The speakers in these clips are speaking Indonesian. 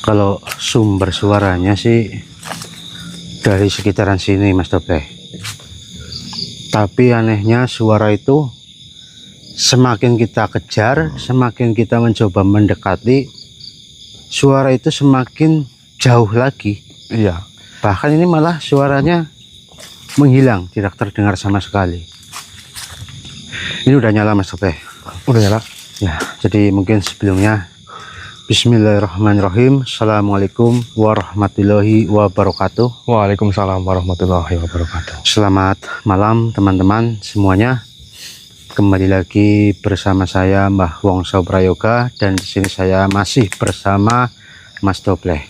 Kalau sumber suaranya sih dari sekitaran sini Mas Tope. Tapi anehnya suara itu semakin kita kejar, semakin kita mencoba mendekati, suara itu semakin jauh lagi. Iya. Bahkan ini malah suaranya menghilang, tidak terdengar sama sekali. Ini udah nyala Mas Tope. Udah nyala? Ya, jadi mungkin sebelumnya Bismillahirrahmanirrahim. Assalamualaikum warahmatullahi wabarakatuh. Waalaikumsalam warahmatullahi wabarakatuh. Selamat malam teman-teman semuanya. Kembali lagi bersama saya Mbah Wongso Prayoga, dan di sini saya masih bersama Mas Tope.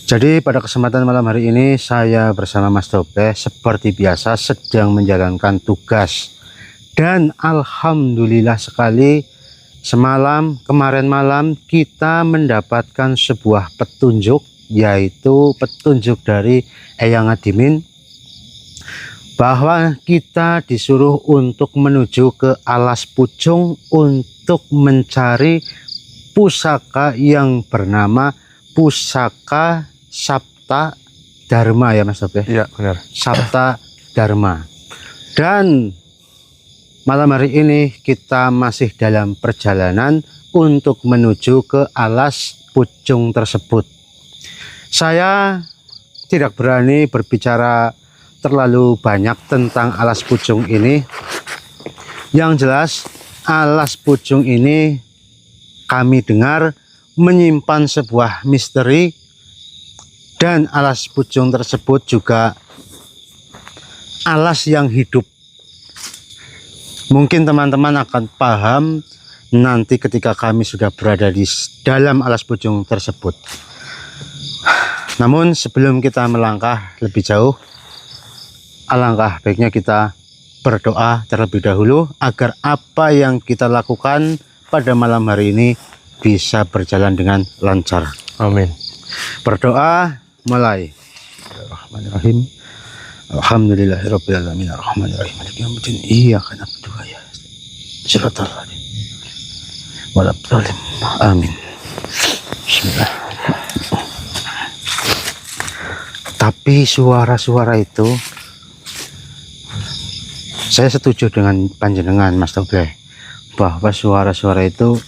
Jadi pada kesempatan malam hari ini saya bersama Mas Tope seperti biasa sedang menjalankan tugas. Dan alhamdulillah sekali, kemarin malam kita mendapatkan sebuah petunjuk, yaitu petunjuk dari Eyang Adimin, bahwa kita disuruh untuk menuju ke Alas Pucung untuk mencari pusaka yang bernama Pusaka Sapta Dharma, ya Mas Tope? Iya, benar. Sapta Dharma. Dan malam hari ini kita masih dalam perjalanan untuk menuju ke Alas Pucung tersebut. Saya tidak berani berbicara terlalu banyak tentang Alas Pucung ini. Yang jelas Alas Pucung ini kami dengar menyimpan sebuah misteri, dan Alas Pucung tersebut juga alas yang hidup. Mungkin teman-teman akan paham nanti ketika kami sudah berada di dalam Alas Pucung tersebut. Namun sebelum kita melangkah lebih jauh, alangkah baiknya kita berdoa terlebih dahulu agar apa yang kita lakukan pada malam hari ini bisa berjalan dengan lancar. Amin. Berdoa mulai. Bismillahirrahmanirrahim. Alhamdulillahirabbil alamin arrahmanirrahim maliki yaumiddin iyyaka na'budu wa iyyaka nasta'in shiratal ladzina an'amta 'alaihim. Amin. Bismillah. Tapi suara-suara itu, saya setuju dengan panjenengan Mas Tope, bahwa suara-suara itu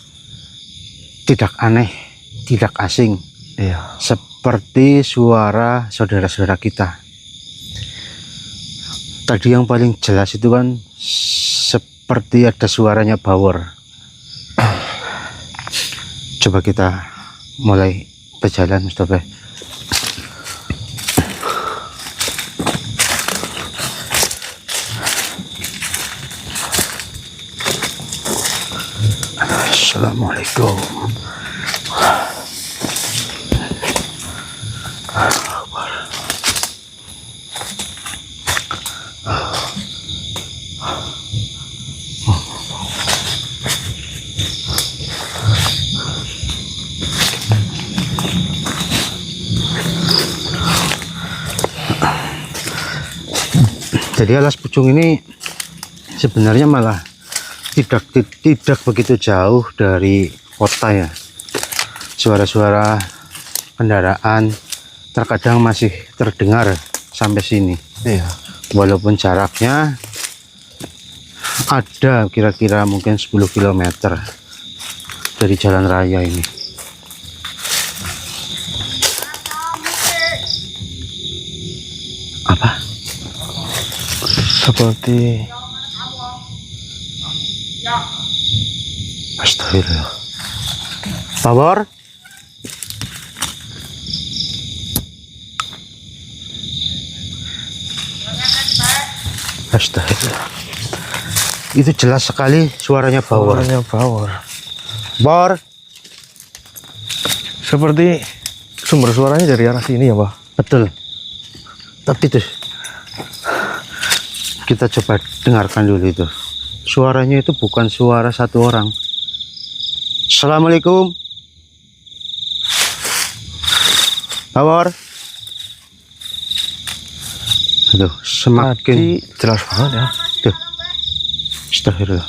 tidak aneh, tidak asing. Iya. Seperti suara saudara-saudara kita. Tadi yang paling jelas itu kan seperti ada suaranya Bawor. Coba kita mulai berjalan Mas Tope. Assalamualaikum. Jadi Alas Pucung ini sebenarnya malah tidak begitu jauh dari kota ya. Suara-suara kendaraan terkadang masih terdengar sampai sini. Iya. Walaupun jaraknya ada kira-kira mungkin 10 km dari jalan raya ini. Apa? Seperti Astagfirullah. Bawor. Astagfirullah. Itu jelas sekali suaranya Bawor. suaranya Bawor. Bor. Seperti sumber suaranya dari arah sini ya, Pak? Betul. Tapi tuh kita coba dengarkan dulu itu. Suaranya itu bukan suara satu orang. Assalamualaikum. Bawor. Aduh, semakin Tadi jelas banget ya. tuh. Astagfirullah.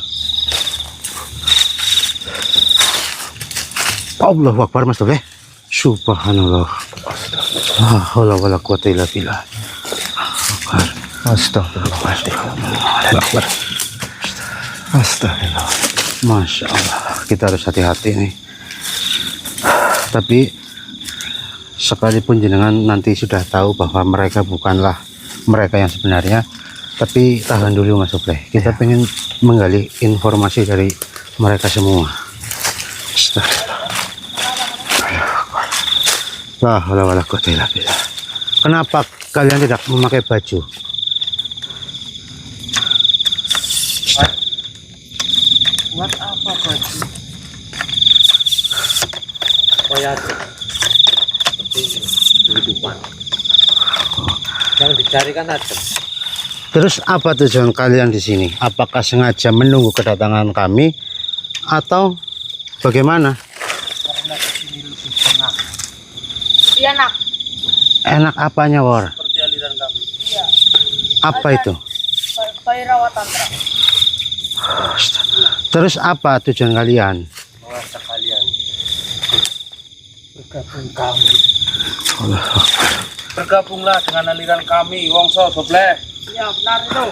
Allahu Akbar Mas Tope. Subhanallah. La haula wala quwata illa billah. Astagfirullahaladzim. Akbar. Astagfirullah. Masya Allah, kita harus hati-hati nih. Tapi sekalipun jenengan nanti sudah tahu bahwa mereka bukanlah mereka yang sebenarnya, tapi tahan dulu Mas Opleh. Kita pengen menggali informasi dari mereka semua. La haula wala quwata illa billah. Kenapa kalian tidak memakai baju? Buat apa baju? Supaya seperti kehidupan yang dicarikan adem. Terus apa tujuan kalian di sini? Apakah sengaja menunggu kedatangan kami atau bagaimana? Karena kesini lebih tenang. Iya nak. Enak apanya, War? Seperti aliran kami. Iya. Apa itu? Bhairawa Tantra. Terus apa tujuan kalian? Mengajak kalian bergabung kami. Bergabunglah dengan aliran kami, Wongso Sobleh. Iya benar itu.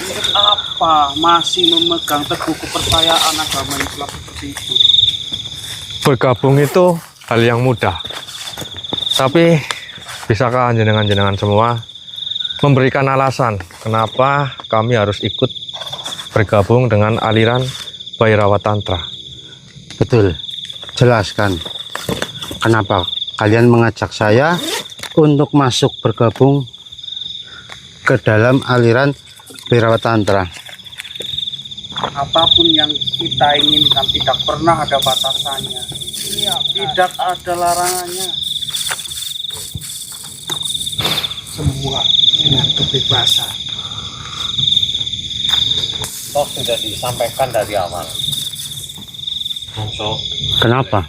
Untuk apa masih memegang teguh kepercayaan agama Islam seperti itu? Bergabung itu hal yang mudah. Tapi bisakah jenengan-jenengan semua memberikan alasan kenapa kami harus ikut bergabung dengan aliran Bhairawa Tantra? Betul. Jelaskan. Kenapa kalian mengajak saya untuk masuk bergabung ke dalam aliran Bhairawa Tantra? Apapun yang kita inginkan tidak pernah ada batasannya. Iya. Tidak ada larangannya. Semua dengan kebebasan. Toh sudah disampaikan dari awal. Mongso, Kenapa?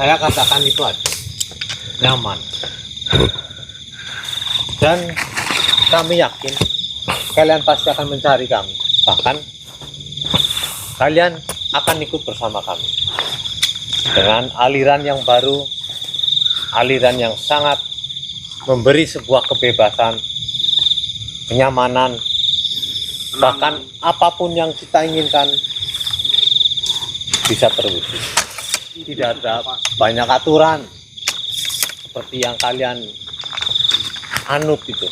saya katakan itu aja. Nyaman. Dan kami yakin kalian pasti akan mencari kami. Bahkan kalian akan ikut bersama kami. Dengan aliran yang baru, aliran yang sangat memberi sebuah kebebasan, kenyamanan, bahkan apapun yang kita inginkan bisa terwujud. Tidak ada banyak aturan seperti yang kalian anut itu.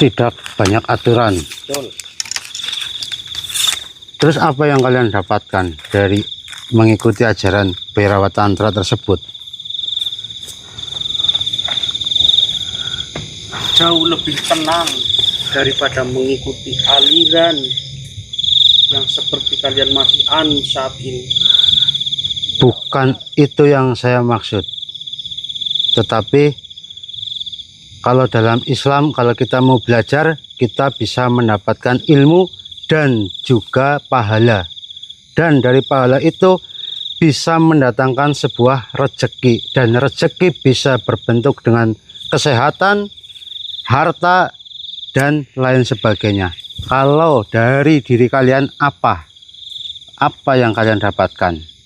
Tidak banyak aturan. Betul. Terus apa yang kalian dapatkan dari mengikuti ajaran Bhairawa Tantra tersebut? Jauh lebih tenang daripada mengikuti aliran yang seperti kalian masih anu saat ini. Bukan itu yang saya maksud. Tetapi kalau dalam Islam, kalau kita mau belajar, kita bisa mendapatkan ilmu dan juga pahala. Dan dari pahala itu bisa mendatangkan sebuah rezeki. Dan rezeki bisa berbentuk dengan kesehatan, harta, dan lain sebagainya. Kalau dari diri kalian apa? Apa yang kalian dapatkan?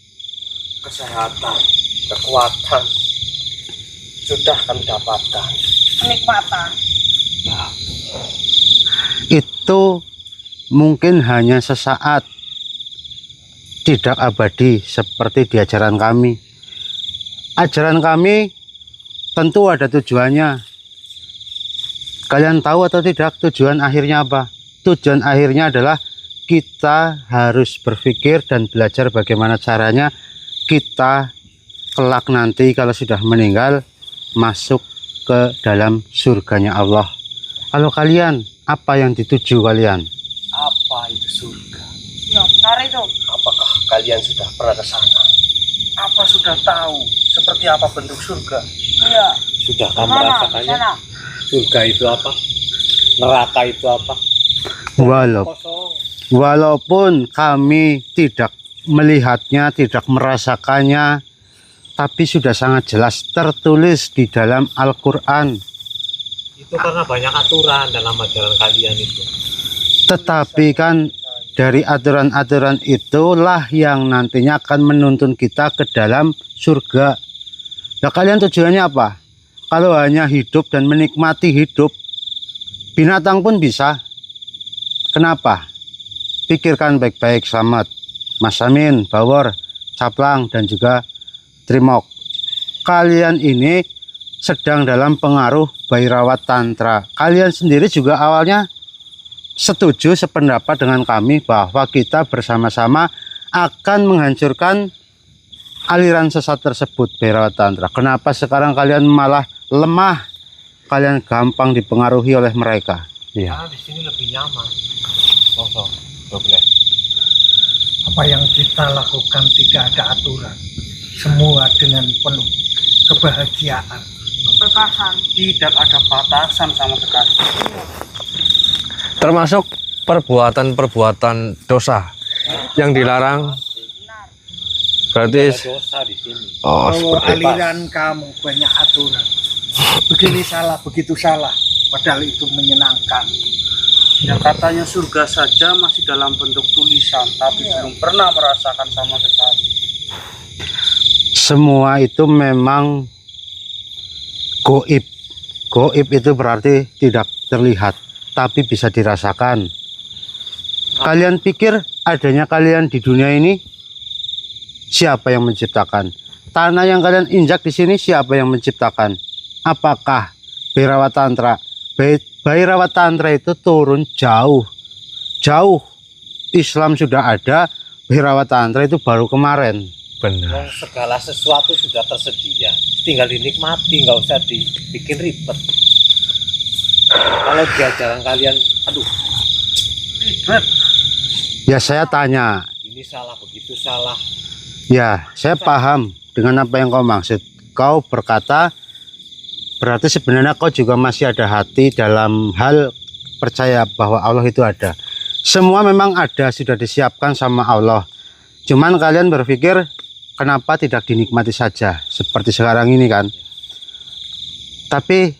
Kesehatan, kekuatan sudah kami dapatkan. Kenikmatan. Itu mungkin hanya sesaat, tidak abadi seperti di ajaran kami. Ajaran kami tentu ada tujuannya. Kalian tahu atau tidak tujuan akhirnya apa? Tujuan akhirnya adalah kita harus berpikir dan belajar bagaimana caranya kita kelak nanti kalau sudah meninggal masuk ke dalam surganya Allah. Kalau kalian, apa yang dituju kalian? Apa itu surga? Iya benar itu. Apakah kalian sudah pernah ke sana? Apa sudah tahu seperti apa bentuk surga? Iya. Sudah kamu Mana? merasakannya? Sana. Surga itu apa? Neraka itu apa? Kosong. Walaupun kami tidak melihatnya, tidak merasakannya, tapi sudah sangat jelas tertulis di dalam Al-Quran. Itu karena banyak aturan dalam ajaran kalian itu. Tetapi kan dari aturan-aturan itulah yang nantinya akan menuntun kita ke dalam surga. Nah, kalian tujuannya apa? Kalau hanya hidup dan menikmati hidup, binatang pun bisa. Kenapa? Pikirkan baik-baik. Selamat Mas Samin, Bawor, Caplang, dan juga Trimok. Kalian ini sedang dalam pengaruh Bairawat Tantra. Kalian sendiri juga awalnya setuju sependapat dengan kami bahwa kita bersama-sama akan menghancurkan aliran sesat tersebut, Bairawat Tantra. Kenapa sekarang kalian malah lemah? Kalian gampang dipengaruhi oleh mereka. Iya. Karena di sini lebih nyaman. Boleh. Apa yang kita lakukan tidak ada aturan. Semua dengan penuh kebahagiaan. Kebebasan. Tidak ada batasan sama sekali. Termasuk perbuatan-perbuatan dosa yang dilarang. Berarti Dosa di sini. oh, Kalau seperti aliran kamu banyak aturan. Begini salah, begitu salah. Padahal itu menyenangkan. Yang katanya surga saja masih dalam bentuk tulisan, tapi belum pernah merasakan sama sekali. Semua itu memang goib. Goib itu berarti tidak terlihat, tapi bisa dirasakan. Kalian pikir adanya kalian di dunia ini, siapa yang menciptakan? Tanah yang kalian injak di sini, siapa yang menciptakan? Apakah Bairawat Tantra? Bairawat Tantra itu turun jauh. Islam sudah ada, Bairawat Tantra itu baru kemarin. benar. Segala sesuatu sudah tersedia. Tinggal dinikmati, nggak usah dibikin ribet. Kalau di ajaran kalian, aduh, Ribet. Ya saya tanya, ini salah, begitu salah. ya saya paham dengan apa yang kau maksud. Kau berkata, berarti sebenarnya kau juga masih ada hati dalam hal percaya bahwa Allah itu ada. Semua memang ada, sudah disiapkan sama Allah. Cuman kalian berpikir, kenapa tidak dinikmati saja seperti sekarang ini kan? Tapi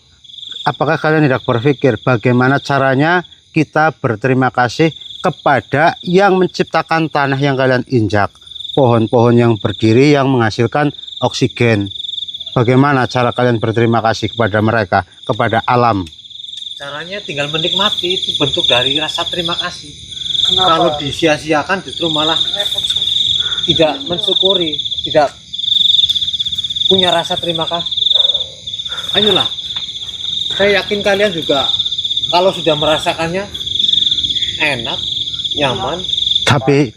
apakah kalian tidak berpikir bagaimana caranya kita berterima kasih kepada yang menciptakan tanah yang kalian injak, pohon-pohon yang berdiri yang menghasilkan oksigen? Bagaimana cara kalian berterima kasih kepada mereka, kepada alam? Caranya tinggal menikmati, itu bentuk dari rasa terima kasih. Kenapa? Kalau disia-siakan justru malah tidak mensyukuri, tidak punya rasa terima kasih. Ayolah, saya yakin kalian juga kalau sudah merasakannya enak, nyaman. Tapi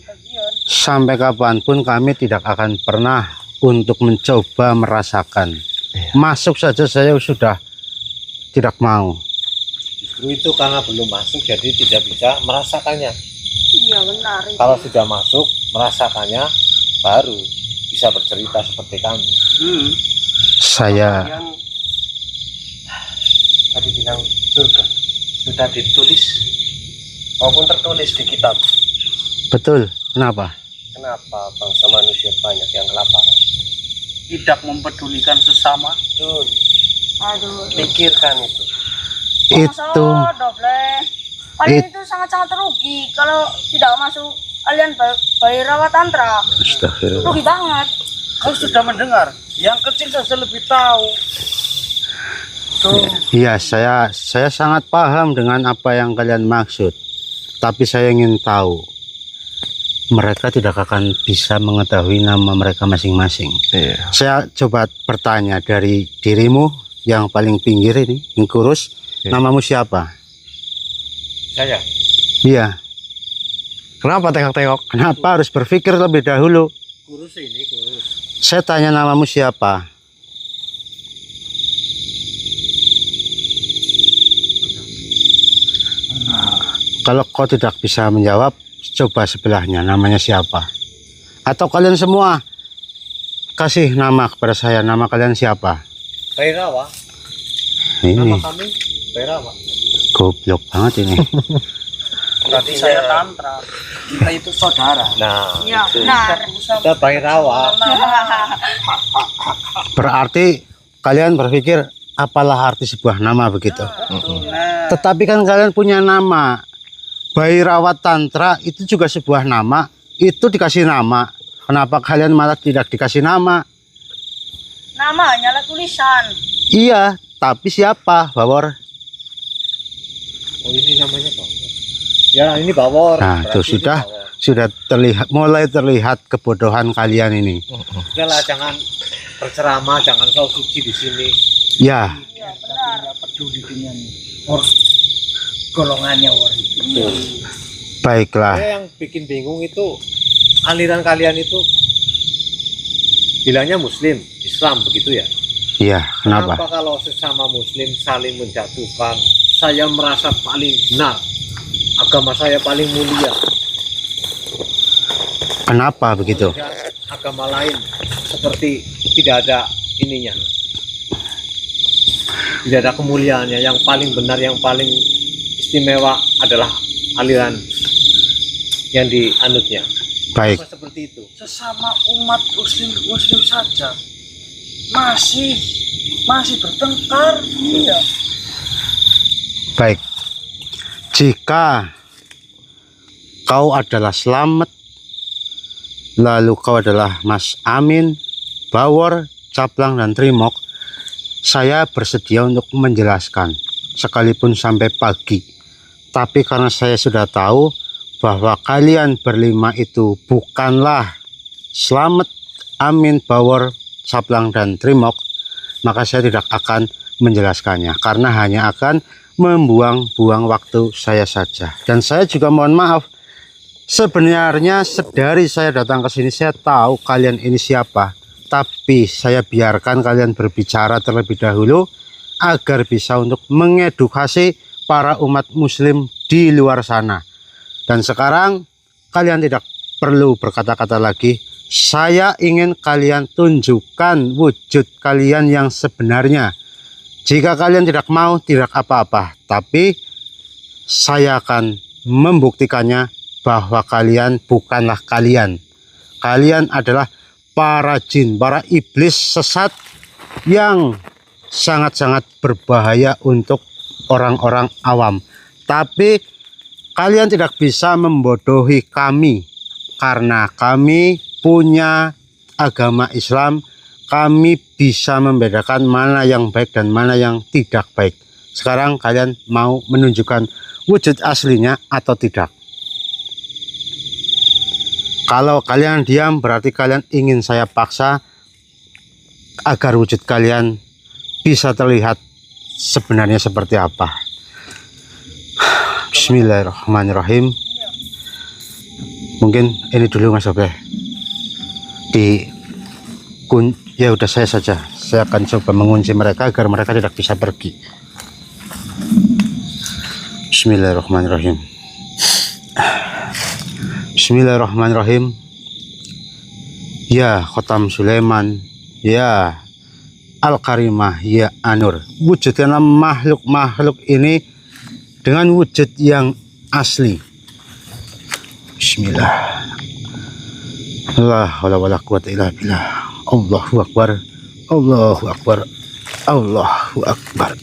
sampai kapanpun kami tidak akan pernah untuk mencoba merasakan. Masuk saja saya sudah tidak mau. Justru itu karena belum masuk jadi tidak bisa merasakannya. Iya benar. Kalau sudah masuk merasakannya baru bisa bercerita seperti kami. Saya Yang tadi bilang surga sudah ditulis maupun tertulis di kitab. betul. Kenapa? Kenapa bangsa manusia banyak yang kelaparan? Tidak mempedulikan sesama. Tuh, Aduh. pikirkan itu. Itu Kalian itu sangat-sangat rugi kalau tidak masuk kalian Bairawat Tantra. Astagfirullah. Rugi banget. Kau sudah mendengar? Yang kecil saja lebih tahu. Tuh, Iya, saya sangat paham dengan apa yang kalian maksud. Tapi saya ingin tahu, mereka tidak akan bisa mengetahui nama mereka masing-masing. Iya. Saya coba bertanya dari dirimu yang paling pinggir ini, yang kurus, Iya. namamu siapa? Saya Iya, Kenapa tengok-tengok? kenapa harus berpikir lebih dahulu? kurus ini kurus. Saya tanya namamu siapa? Kalau kau tidak bisa menjawab, coba sebelahnya namanya siapa? Atau kalian semua kasih nama kepada saya, nama kalian siapa? Bairawa, nama Ini kami Bairawa. goblok banget ini. berarti saya tantra. Kita itu saudara. Nah, Iya itu. benar. Kita Bairawa. Berarti kalian berpikir apalah arti sebuah nama begitu. Nah, Tetapi kan kalian punya nama. Bairawat Tantra itu juga sebuah nama, itu dikasih nama. Kenapa kalian malah tidak dikasih nama? Nama hanyalah tulisan. Iya, tapi siapa, Bawor? Oh, ini namanya Bawor. Ya, ini Bawor. Nah, tuh Berarti ini sudah Bawor. sudah terlihat, mulai terlihat kebodohan kalian ini. Udahlah, jangan berceramah, jangan sok suci di sini. Ya, Iya, benar. Tidak peduli dengan golongannya orang itu. baiklah. Yang bikin bingung itu aliran kalian itu bilangnya Muslim, Islam begitu ya? Iya, kenapa? Kenapa kalau sesama Muslim saling menjatuhkan? Saya merasa paling benar, agama saya paling mulia. Kenapa begitu? Ya, agama lain seperti tidak ada ininya, tidak ada kemuliaannya. Yang paling benar, yang paling istimewa adalah aliran yang dianutnya. Baik. Apa seperti itu? Sesama umat muslim saja masih bertengkar. Iya. Baik, jika kau adalah Slamet, lalu kau adalah Mas Amin, Bawor, Caplang, dan Trimok, saya bersedia untuk menjelaskan, sekalipun sampai pagi. Tapi karena saya sudah tahu bahwa kalian berlima itu bukanlah Slamet, Amin, Bawor, Caplang, dan Trimok, maka saya tidak akan menjelaskannya, karena hanya akan membuang-buang waktu saya saja. Dan saya juga mohon maaf, sebenarnya dari saya datang ke sini saya tahu kalian ini siapa, tapi saya biarkan kalian berbicara terlebih dahulu agar bisa untuk mengedukasi para umat muslim di luar sana. Dan sekarang kalian tidak perlu berkata-kata lagi. Saya ingin kalian tunjukkan wujud kalian yang sebenarnya. Jika kalian tidak mau, tidak apa-apa, tapi saya akan membuktikannya bahwa kalian bukanlah kalian. Kalian adalah para jin, para iblis sesat yang sangat-sangat berbahaya untuk orang-orang awam. Tapi kalian tidak bisa membodohi kami, karena kami punya agama Islam. Kami bisa membedakan mana yang baik dan mana yang tidak baik. Sekarang kalian mau menunjukkan wujud aslinya atau tidak? Kalau kalian diam, berarti kalian ingin saya paksa agar wujud kalian bisa terlihat sebenarnya seperti apa. Bismillahirrahmanirrahim. Mungkin ini dulu Mas Obe. Ya udah, saya saja. Saya akan coba mengunci mereka agar mereka tidak bisa pergi. Bismillahirrahmanirrahim. Bismillahirrahmanirrahim. Ya Khotam Sulaiman, ya Al-Karimah, ya Anur. Wujudkanlah makhluk-makhluk ini dengan wujud yang asli. Bismillah. La haula wala quwwata illa billah. Allahu akbar. Allahu akbar. Allahu akbar.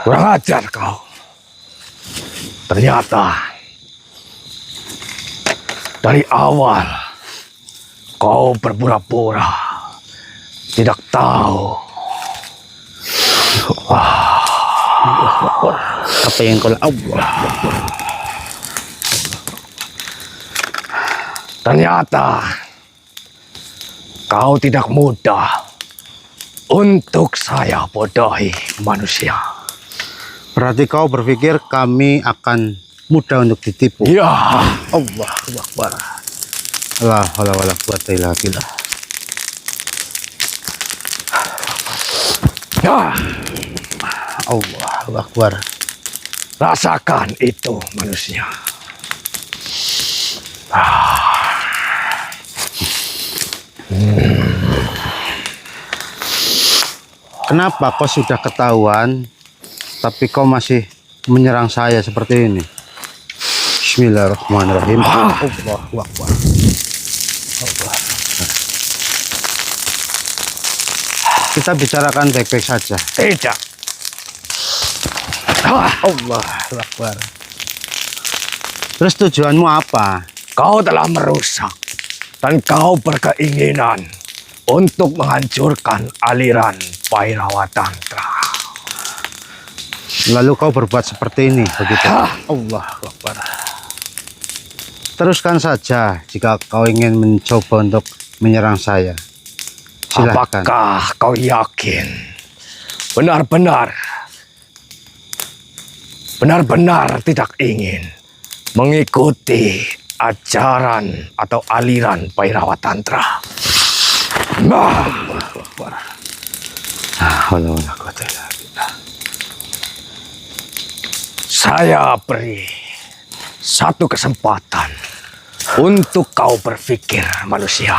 Kurang ajar kau. Ternyata dari awal kau berpura-pura tidak tahu. Apa yang kau Allah? Ternyata kau tidak mudah untuk saya bodohi manusia. Berarti kau berpikir kami akan mudah untuk ditipu? Ya, Allahu akbar. La haula wala quwwata illa billah. ya, Allahu akbar. rasakan itu manusia. Kenapa kau sudah ketahuan, tapi kau masih menyerang saya seperti ini? Bismillahirrahmanirrahim. Allahu Akbar. Kita bicarakan baik-baik saja. Tidak. Allahu Akbar. Terus tujuanmu apa? Kau telah merusak dan kau berkeinginan untuk menghancurkan aliran Bhairawa Tantra. Lalu kau berbuat seperti ini, begitu? Allahu Akbar. Teruskan saja jika kau ingin mencoba untuk menyerang saya. Silakan. Apakah kau yakin benar-benar tidak ingin mengikuti ajaran atau aliran Bhairawa Tantra? Saya beri satu kesempatan untuk kau berpikir, manusia.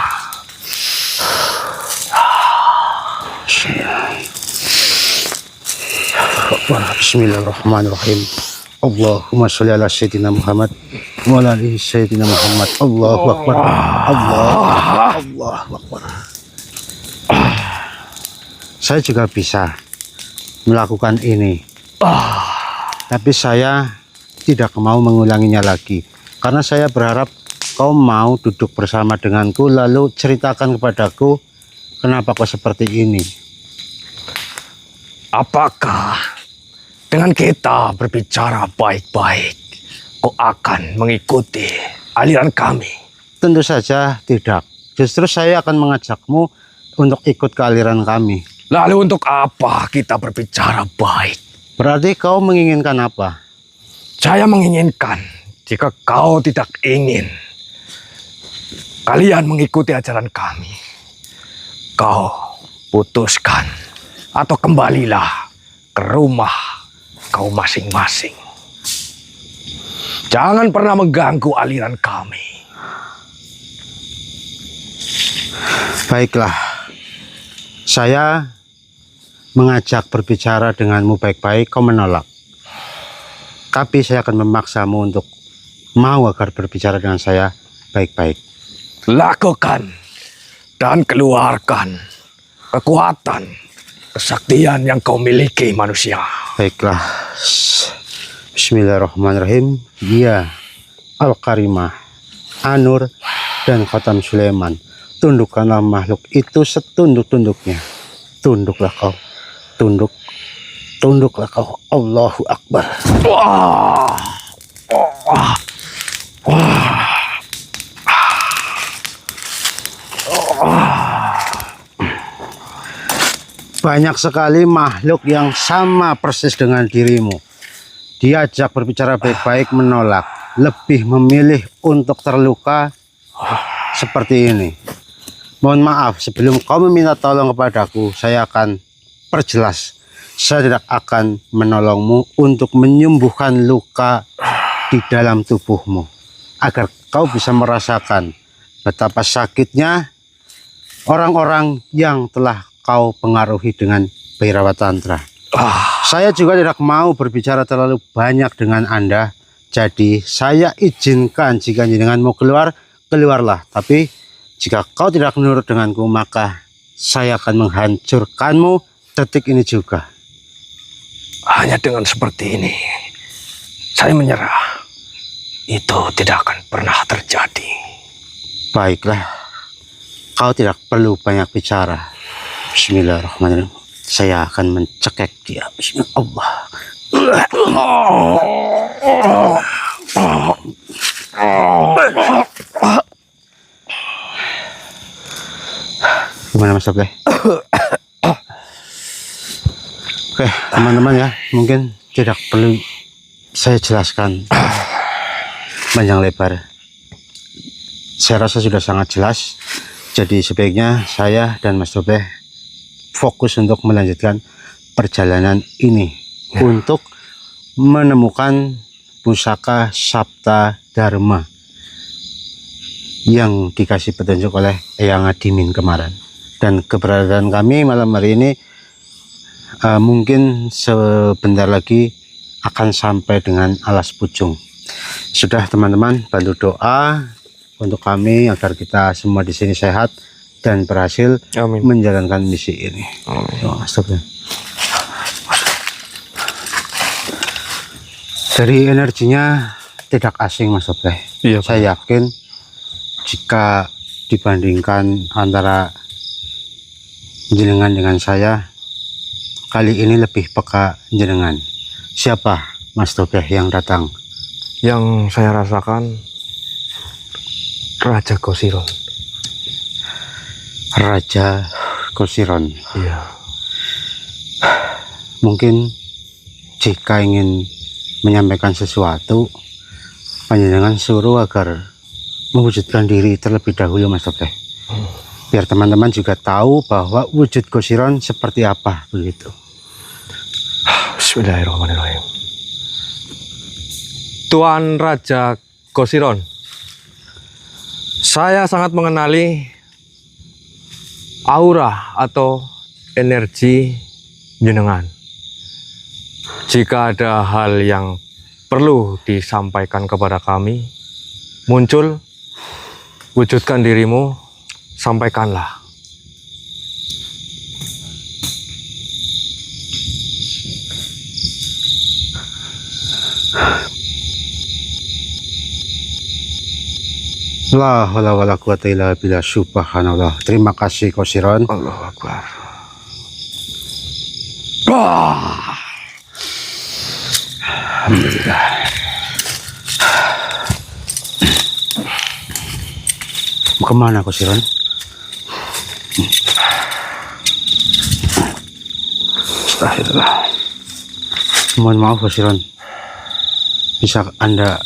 Bismillahirrahmanirrahim. Allahumma sholli ala sayyidina Muhammad wa ala ali sayyidina Muhammad. Allahu Akbar. Allahu Akbar. Saya juga bisa melakukan ini. Tapi saya tidak mau mengulanginya lagi. Karena saya berharap kau mau duduk bersama denganku lalu ceritakan kepadaku kenapa kau seperti ini. Apakah dengan kita berbicara baik-baik, kau akan mengikuti aliran kami? Tentu saja tidak. Justru saya akan mengajakmu untuk ikut ke aliran kami. Lalu untuk apa kita berbicara baik? Berarti kau menginginkan apa? Saya menginginkan jika kau tidak ingin kalian mengikuti ajaran kami, kau putuskan atau kembalilah ke rumah kau masing-masing. Jangan pernah mengganggu aliran kami. Baiklah, saya mengajak berbicara denganmu baik-baik, kau menolak. Tapi saya akan memaksamu untuk mau agar berbicara dengan saya baik-baik. Lakukan dan keluarkan kekuatan, kesaktian yang kau miliki, manusia. Baiklah. Bismillahirrahmanirrahim. Ya Al-Karimah, Anur, dan Khatam Sulaiman, tundukkanlah makhluk itu setunduk-tunduknya. Tunduklah kau. Tunduklah kau. Allahu Akbar. Wah. Wah. Wah. Banyak sekali makhluk yang sama persis dengan dirimu. Diajak berbicara baik-baik menolak. Lebih memilih untuk terluka seperti ini. Mohon maaf, sebelum kau meminta tolong kepadaku, saya akan perjelas. Saya tidak akan menolongmu untuk menyembuhkan luka di dalam tubuhmu. Agar kau bisa merasakan betapa sakitnya orang-orang yang telah kau pengaruhi dengan Bhairawa Tantra. Saya juga tidak mau berbicara terlalu banyak dengan Anda. Jadi saya izinkan jika jenengan mau keluar, keluarlah. Tapi jika kau tidak menurut denganku, maka saya akan menghancurkanmu detik ini juga. Hanya dengan seperti ini, saya menyerah. Itu tidak akan pernah terjadi. Baiklah, kau tidak perlu banyak bicara. Bismillahirrahmanirrahim. Saya akan mencekik dia. Bismillah. Gimana Mas Oke, teman-teman ya, mungkin tidak perlu saya jelaskan panjang lebar. Saya rasa sudah sangat jelas. Jadi sebaiknya saya dan Mas Dobeh fokus untuk melanjutkan perjalanan ini untuk menemukan pusaka Sabta Dharma yang dikasih petunjuk oleh Eyang Adimin kemarin. Dan keberadaan kami malam hari ini mungkin sebentar lagi akan sampai dengan Alas Pucung. Sudah teman-teman, bantu doa untuk kami agar kita semua di sini sehat dan berhasil menjalankan misi ini. Dari energinya tidak asing Mas Topleh. Iya, saya yakin jika dibandingkan antara jenengan dengan saya, kali ini lebih peka jenengan. Siapa Mas Topleh yang datang? Yang saya rasakan Raja Kosiron. Raja Kosiron. Iya. Mungkin jika ingin menyampaikan sesuatu, panjenengan suruh agar mewujudkan diri terlebih dahulu Mas Topleh. Biar teman-teman juga tahu bahwa wujud Kosiron seperti apa begitu. Bismillahirrahmanirrahim. Tuan Raja Kosiron, saya sangat mengenali aura atau energi jenengan. Jika ada hal yang perlu disampaikan kepada kami, muncul, wujudkan dirimu, sampaikanlah. La haula wala quwata illa billah. Subhanallah. Terima kasih Kosiron. Allahu Akbar. Alhamdulillah. Mau kemana Kosiron? Astagfirullah. Mohon maaf Kosiron. Bisa Anda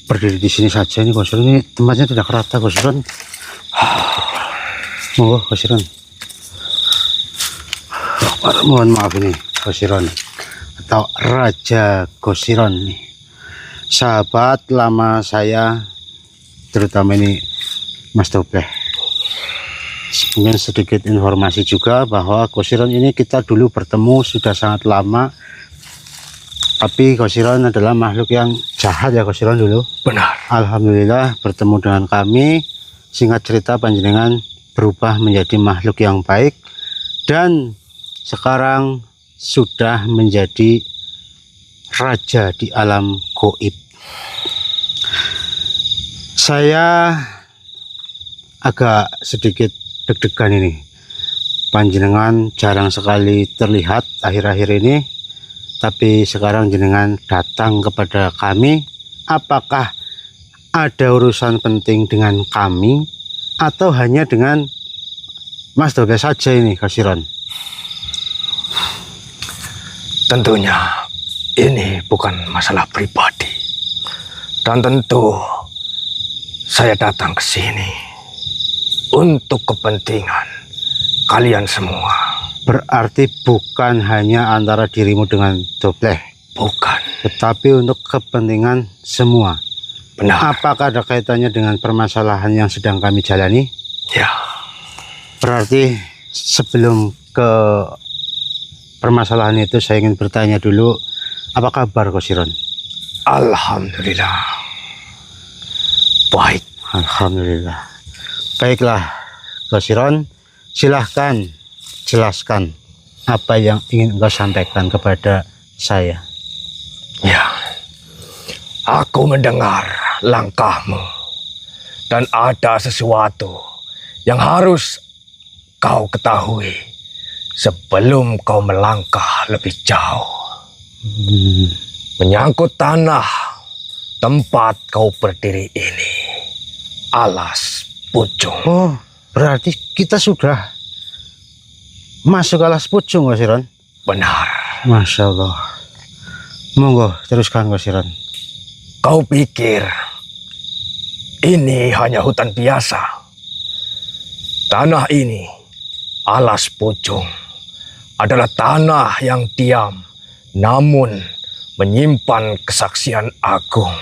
berdiri di sini saja ini Kosiron, ini tempatnya tidak rata Kosiron. Monggo Kosiron. Mohon maaf ini Kosiron atau Raja Kosiron nih. Sahabat lama saya, terutama ini Mas Topleh. Mungkin sedikit informasi juga bahwa Kosiron ini kita dulu bertemu sudah sangat lama. Tapi Kosiron adalah makhluk yang jahat ya Kosiron dulu. Benar. Alhamdulillah bertemu dengan kami. Singkat cerita panjenengan berubah menjadi makhluk yang baik. Dan sekarang sudah menjadi raja di alam gaib. Saya agak sedikit deg-degan ini. Panjenengan jarang sekali terlihat akhir-akhir ini. Tapi sekarang jenengan datang kepada kami, apakah ada urusan penting dengan kami atau hanya dengan Mas Topleh saja ini Kosiron? Tentunya ini bukan masalah pribadi. Dan tentu saya datang ke sini untuk kepentingan kalian semua. Berarti bukan hanya antara dirimu dengan Topleh, Bukan. tetapi untuk kepentingan semua. Benar. Apakah ada kaitannya dengan permasalahan yang sedang kami jalani? Ya. Berarti sebelum ke permasalahan itu saya ingin bertanya dulu, apa kabar Kosiron? Alhamdulillah. Baik. Alhamdulillah. Baiklah Kosiron, silahkan jelaskan apa yang ingin engkau sampaikan kepada saya. Ya. Aku mendengar langkahmu. Dan ada sesuatu yang harus kau ketahui sebelum kau melangkah lebih jauh. Menyangkut tanah tempat kau berdiri ini. Alas Pucung. Oh, berarti kita sudah masuk Alas Pucung Kosiron? Benar. Masya Allah. Monggo teruskan Kosiron. Kau pikir ini hanya hutan biasa? Tanah ini, Alas Pucung, adalah tanah yang diam, namun menyimpan kesaksian agung.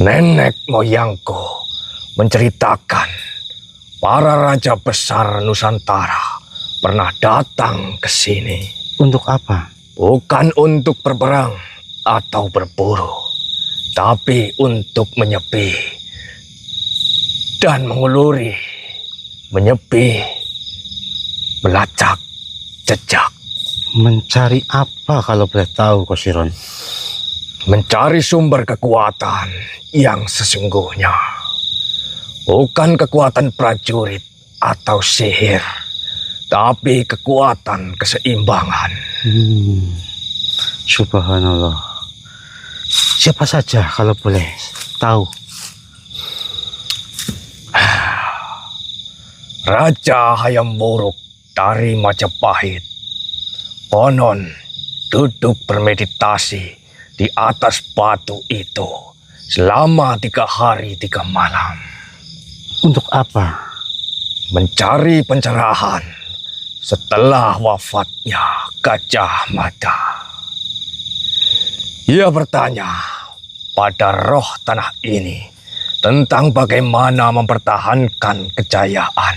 Nenek moyangku menceritakan para raja besar Nusantara pernah datang ke sini. Untuk apa? Bukan untuk berperang atau berburu, tapi untuk menyepi dan menguluri, menyepi, melacak jejak. Mencari apa kalau boleh tahu, Kosiron? Mencari sumber kekuatan yang sesungguhnya. Bukan kekuatan prajurit atau sihir, tapi kekuatan keseimbangan. Subhanallah. Siapa saja kalau boleh tahu? Raja Hayam Wuruk dari Majapahit. Konon duduk bermeditasi di atas batu itu selama 3 hari 3 malam. Untuk apa? Mencari pencerahan setelah wafatnya Gajah Mada. Ia bertanya pada roh tanah ini tentang bagaimana mempertahankan kejayaan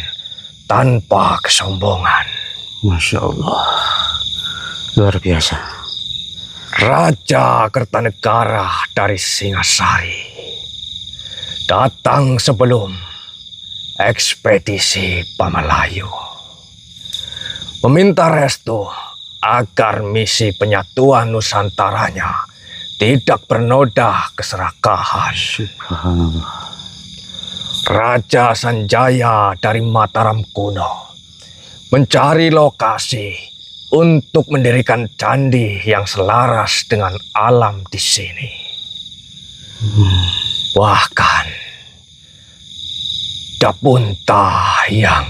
tanpa kesombongan. Masya Allah. Luar biasa. Raja Kertanegara dari Singasari datang sebelum ekspedisi Pamalayu, meminta restu agar misi penyatuan Nusantaranya tidak bernoda keserakahan. Subhanallah. Raja Sanjaya dari Mataram kuno mencari lokasi untuk mendirikan candi yang selaras dengan alam di sini. Bahkan Dapunta yang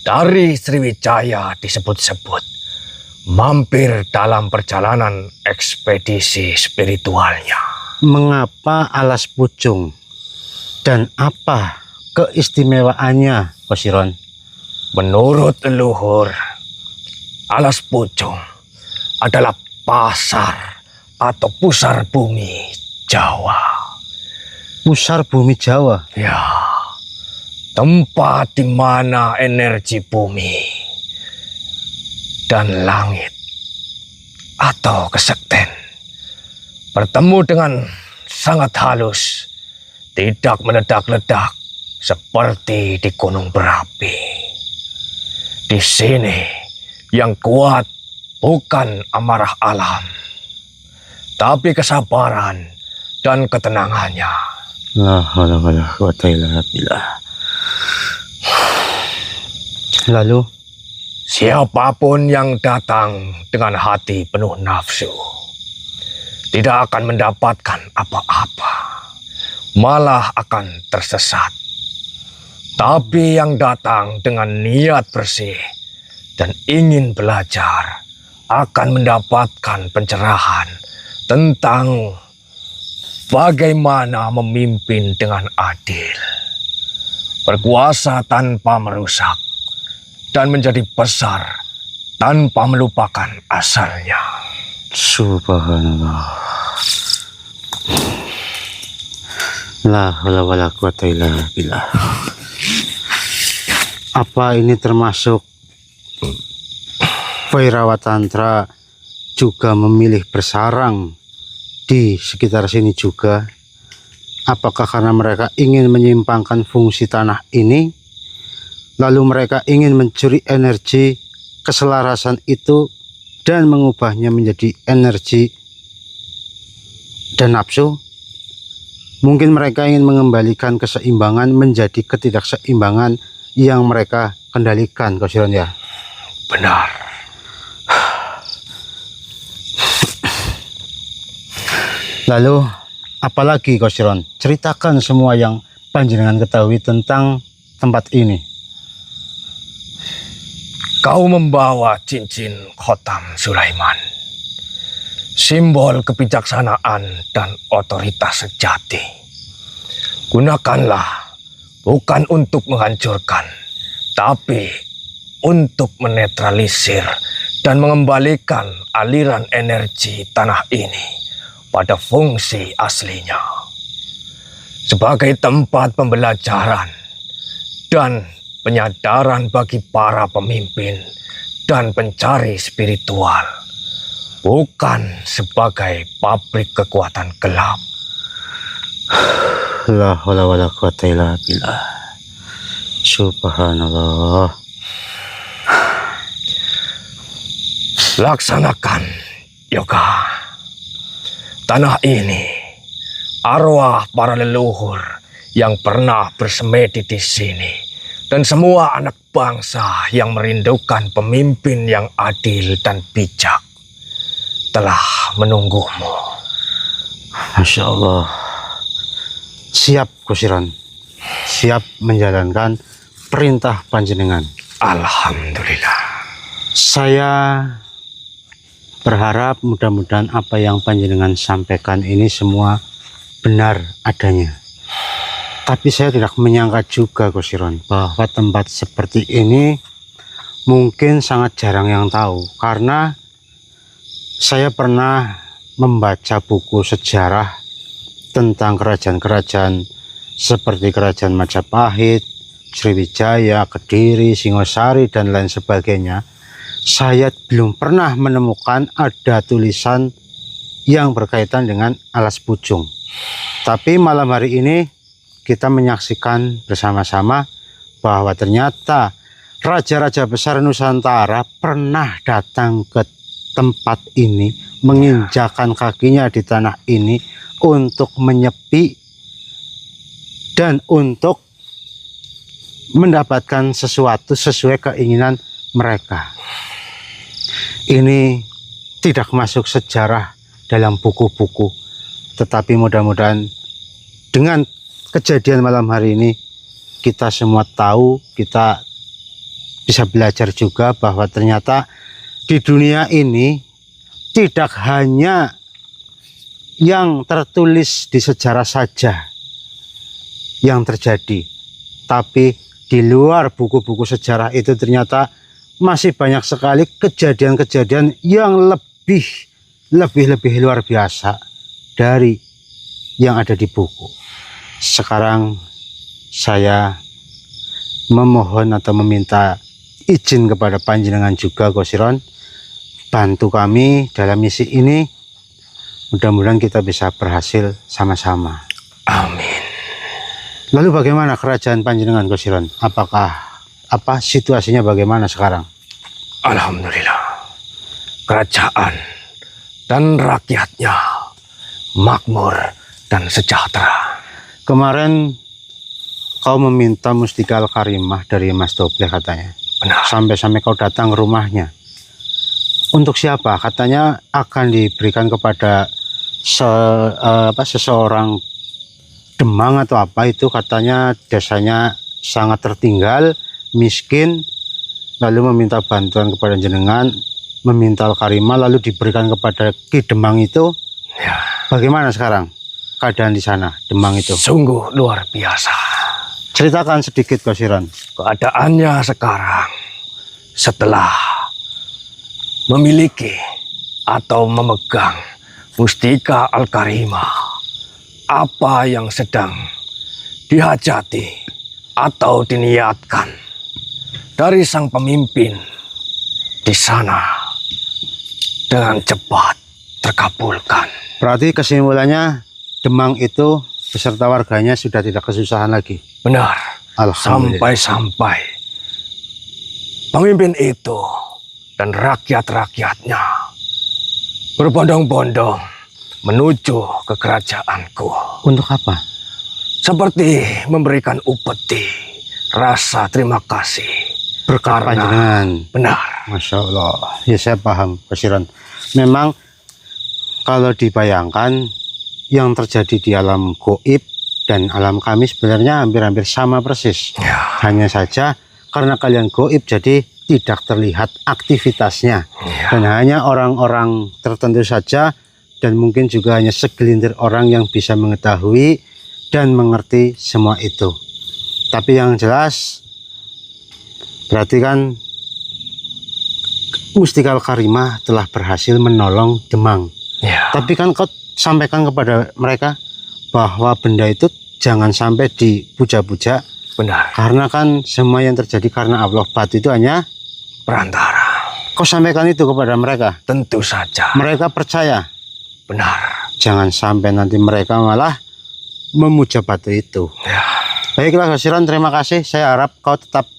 dari Sriwijaya disebut-sebut mampir dalam perjalanan ekspedisi spiritualnya. Mengapa alas pucung? Dan apa keistimewaannya, Kosiron? Menurut leluhur, alas pucung adalah pasar atau pusar bumi Jawa. Pusar bumi Jawa? Ya, tempat di mana energi bumi dan langit atau kesekten bertemu dengan sangat halus, tidak meledak-ledak seperti di gunung berapi. Di sini yang kuat bukan amarah alam, tapi kesabaran dan ketenangannya. La haula wala quwata illa billah. Lalu, siapapun yang datang dengan hati penuh nafsu tidak akan mendapatkan apa-apa, malah akan tersesat. Tapi yang datang dengan niat bersih dan ingin belajar akan mendapatkan pencerahan tentang bagaimana memimpin dengan adil, berkuasa tanpa merusak, dan menjadi besar tanpa melupakan asalnya. subhanallah. La haula wala quwata illa billah. Apa ini termasuk Bhairawa Tantra juga memilih bersarang di sekitar sini juga? Apakah karena mereka ingin menyimpangkan fungsi tanah ini, lalu mereka ingin mencuri energi keselarasan itu dan mengubahnya menjadi energi dan nafsu? Mungkin mereka ingin mengembalikan keseimbangan menjadi ketidakseimbangan yang mereka kendalikan, Kosiron, ya? Benar. Lalu apalagi, Kosiron? Ceritakan semua yang panjenengan ketahui tentang tempat ini. Kau membawa cincin Khotam Sulaiman, simbol kebijaksanaan dan otoritas sejati. Gunakanlah bukan untuk menghancurkan, tapi untuk menetralisir dan mengembalikan aliran energi tanah ini pada fungsi aslinya. Sebagai tempat pembelajaran dan penyadaran bagi para pemimpin dan pencari spiritual, bukan sebagai pabrik kekuatan gelap. La haula wala quwata illa billah. Subhanallah. Laksanakan yoga. Tanah ini, arwah para leluhur yang pernah bersemedi di sini, dan semua anak bangsa yang merindukan pemimpin yang adil dan bijak telah menunggumu. Masya Allah. Siap Gusiran, siap menjalankan perintah panjenengan. Alhamdulillah. Saya berharap mudah-mudahan apa yang panjenengan sampaikan ini semua benar adanya. Tapi saya tidak menyangka juga Gusiran bahwa tempat seperti ini mungkin sangat jarang yang tahu, karena saya pernah membaca buku sejarah tentang kerajaan-kerajaan seperti Kerajaan Majapahit, Sriwijaya, Kediri, Singosari, dan lain sebagainya. Saya belum pernah menemukan ada tulisan yang berkaitan dengan alas pujung. Tapi malam hari ini kita menyaksikan bersama-sama bahwa ternyata raja-raja besar Nusantara pernah datang ke tempat ini, menginjakan kakinya di tanah ini untuk menyepi dan untuk mendapatkan sesuatu sesuai keinginan mereka. Ini tidak masuk sejarah dalam buku-buku, tetapi mudah-mudahan dengan kejadian malam hari ini kita semua tahu, kita bisa belajar juga bahwa ternyata di dunia ini tidak hanya yang tertulis di sejarah saja yang terjadi, tapi di luar buku-buku sejarah itu ternyata masih banyak sekali kejadian-kejadian yang lebih luar biasa dari yang ada di buku. Sekarang saya memohon atau meminta izin kepada panjenengan juga Gusiran, bantu kami dalam misi ini. Mudah-mudahan kita bisa berhasil sama-sama. Amin. Lalu bagaimana kerajaan panjenengan Gusiran? Apakah situasinya bagaimana sekarang? Alhamdulillah. Kerajaan dan rakyatnya makmur dan sejahtera. Kemarin kau meminta mustika Al-Karimah dari Mas Dobleh katanya. Benar. Sampai-sampai kau datang ke rumahnya. Untuk siapa? Katanya akan diberikan kepada seseorang Demang atau apa itu, katanya desanya sangat tertinggal, miskin, lalu meminta bantuan kepada jenengan, meminta Al-Karimah, lalu diberikan kepada Ki Demang itu. Ya. Bagaimana sekarang keadaan di sana, Demang itu? Sungguh luar biasa. Ceritakan sedikit Gusiran. Keadaannya sekarang setelah memiliki atau memegang mustika Al-Karimah, apa yang sedang dihajati atau diniatkan dari sang pemimpin di sana dengan cepat terkabulkan. Berarti kesimpulannya Demang itu beserta warganya sudah tidak kesusahan lagi. Benar. Alhamdulillah. Sampai-sampai pemimpin itu dan rakyat-rakyatnya berbondong-bondong menuju ke kerajaanku. Untuk apa? Seperti memberikan upeti rasa terima kasih. Berkat panjenengan. Benar. Masya Allah. Ya saya paham Gusiran. Memang kalau dibayangkan yang terjadi di alam goib dan alam kami sebenarnya hampir-hampir sama persis. Ya. Hanya saja karena kalian goib jadi tidak terlihat aktivitasnya. Ya. Dan hanya orang-orang tertentu saja, dan mungkin juga hanya segelintir orang yang bisa mengetahui dan mengerti semua itu. Tapi yang jelas berarti kan mustika Al-Karimah telah berhasil menolong Demang. Ya. Tapi kan kau sampaikan kepada mereka bahwa benda itu jangan sampai dipuja-puja, Benar. Karena kan semua yang terjadi karena Allah, batu itu hanya Perantara. kau sampaikan itu kepada mereka. Tentu saja. Mereka percaya. Benar. Jangan sampai nanti mereka malah memuja batu itu. Ya. Baiklah Kosiron, terima kasih. Saya harap kau tetap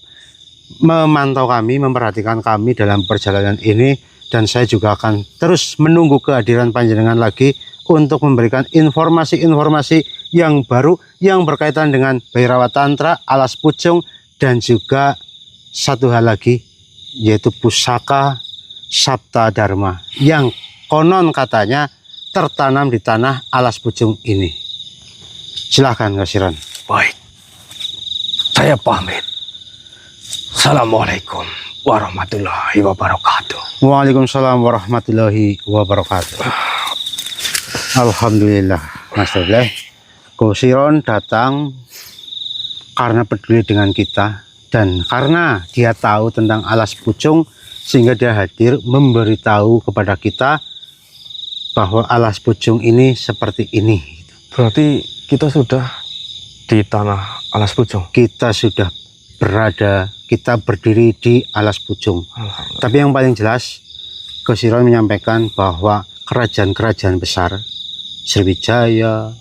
memantau kami, memperhatikan kami dalam perjalanan ini. Dan saya juga akan terus menunggu kehadiran panjenengan lagi untuk memberikan informasi-informasi yang baru yang berkaitan dengan Bhairawa Tantra, Alas Pucung, dan juga satu hal lagi, yaitu pusaka Sabta Dharma yang konon katanya tertanam di tanah Alas Pucung ini. Silahkan Kosiron. Baik. Saya pamit. Assalamualaikum warahmatullahi wabarakatuh. Waalaikumsalam warahmatullahi wabarakatuh. Alhamdulillah, Mas Tobleh. Kosiron datang karena peduli dengan kita dan karena dia tahu tentang Alas Pucung, sehingga dia hadir memberitahu kepada kita bahwa Alas Pucung ini seperti ini. Berarti kita sudah di tanah Alas Pucung. Kita sudah berada, kita berdiri di Alas Pucung. Tapi yang paling jelas, Kosiron menyampaikan bahwa kerajaan-kerajaan besar, Sriwijaya,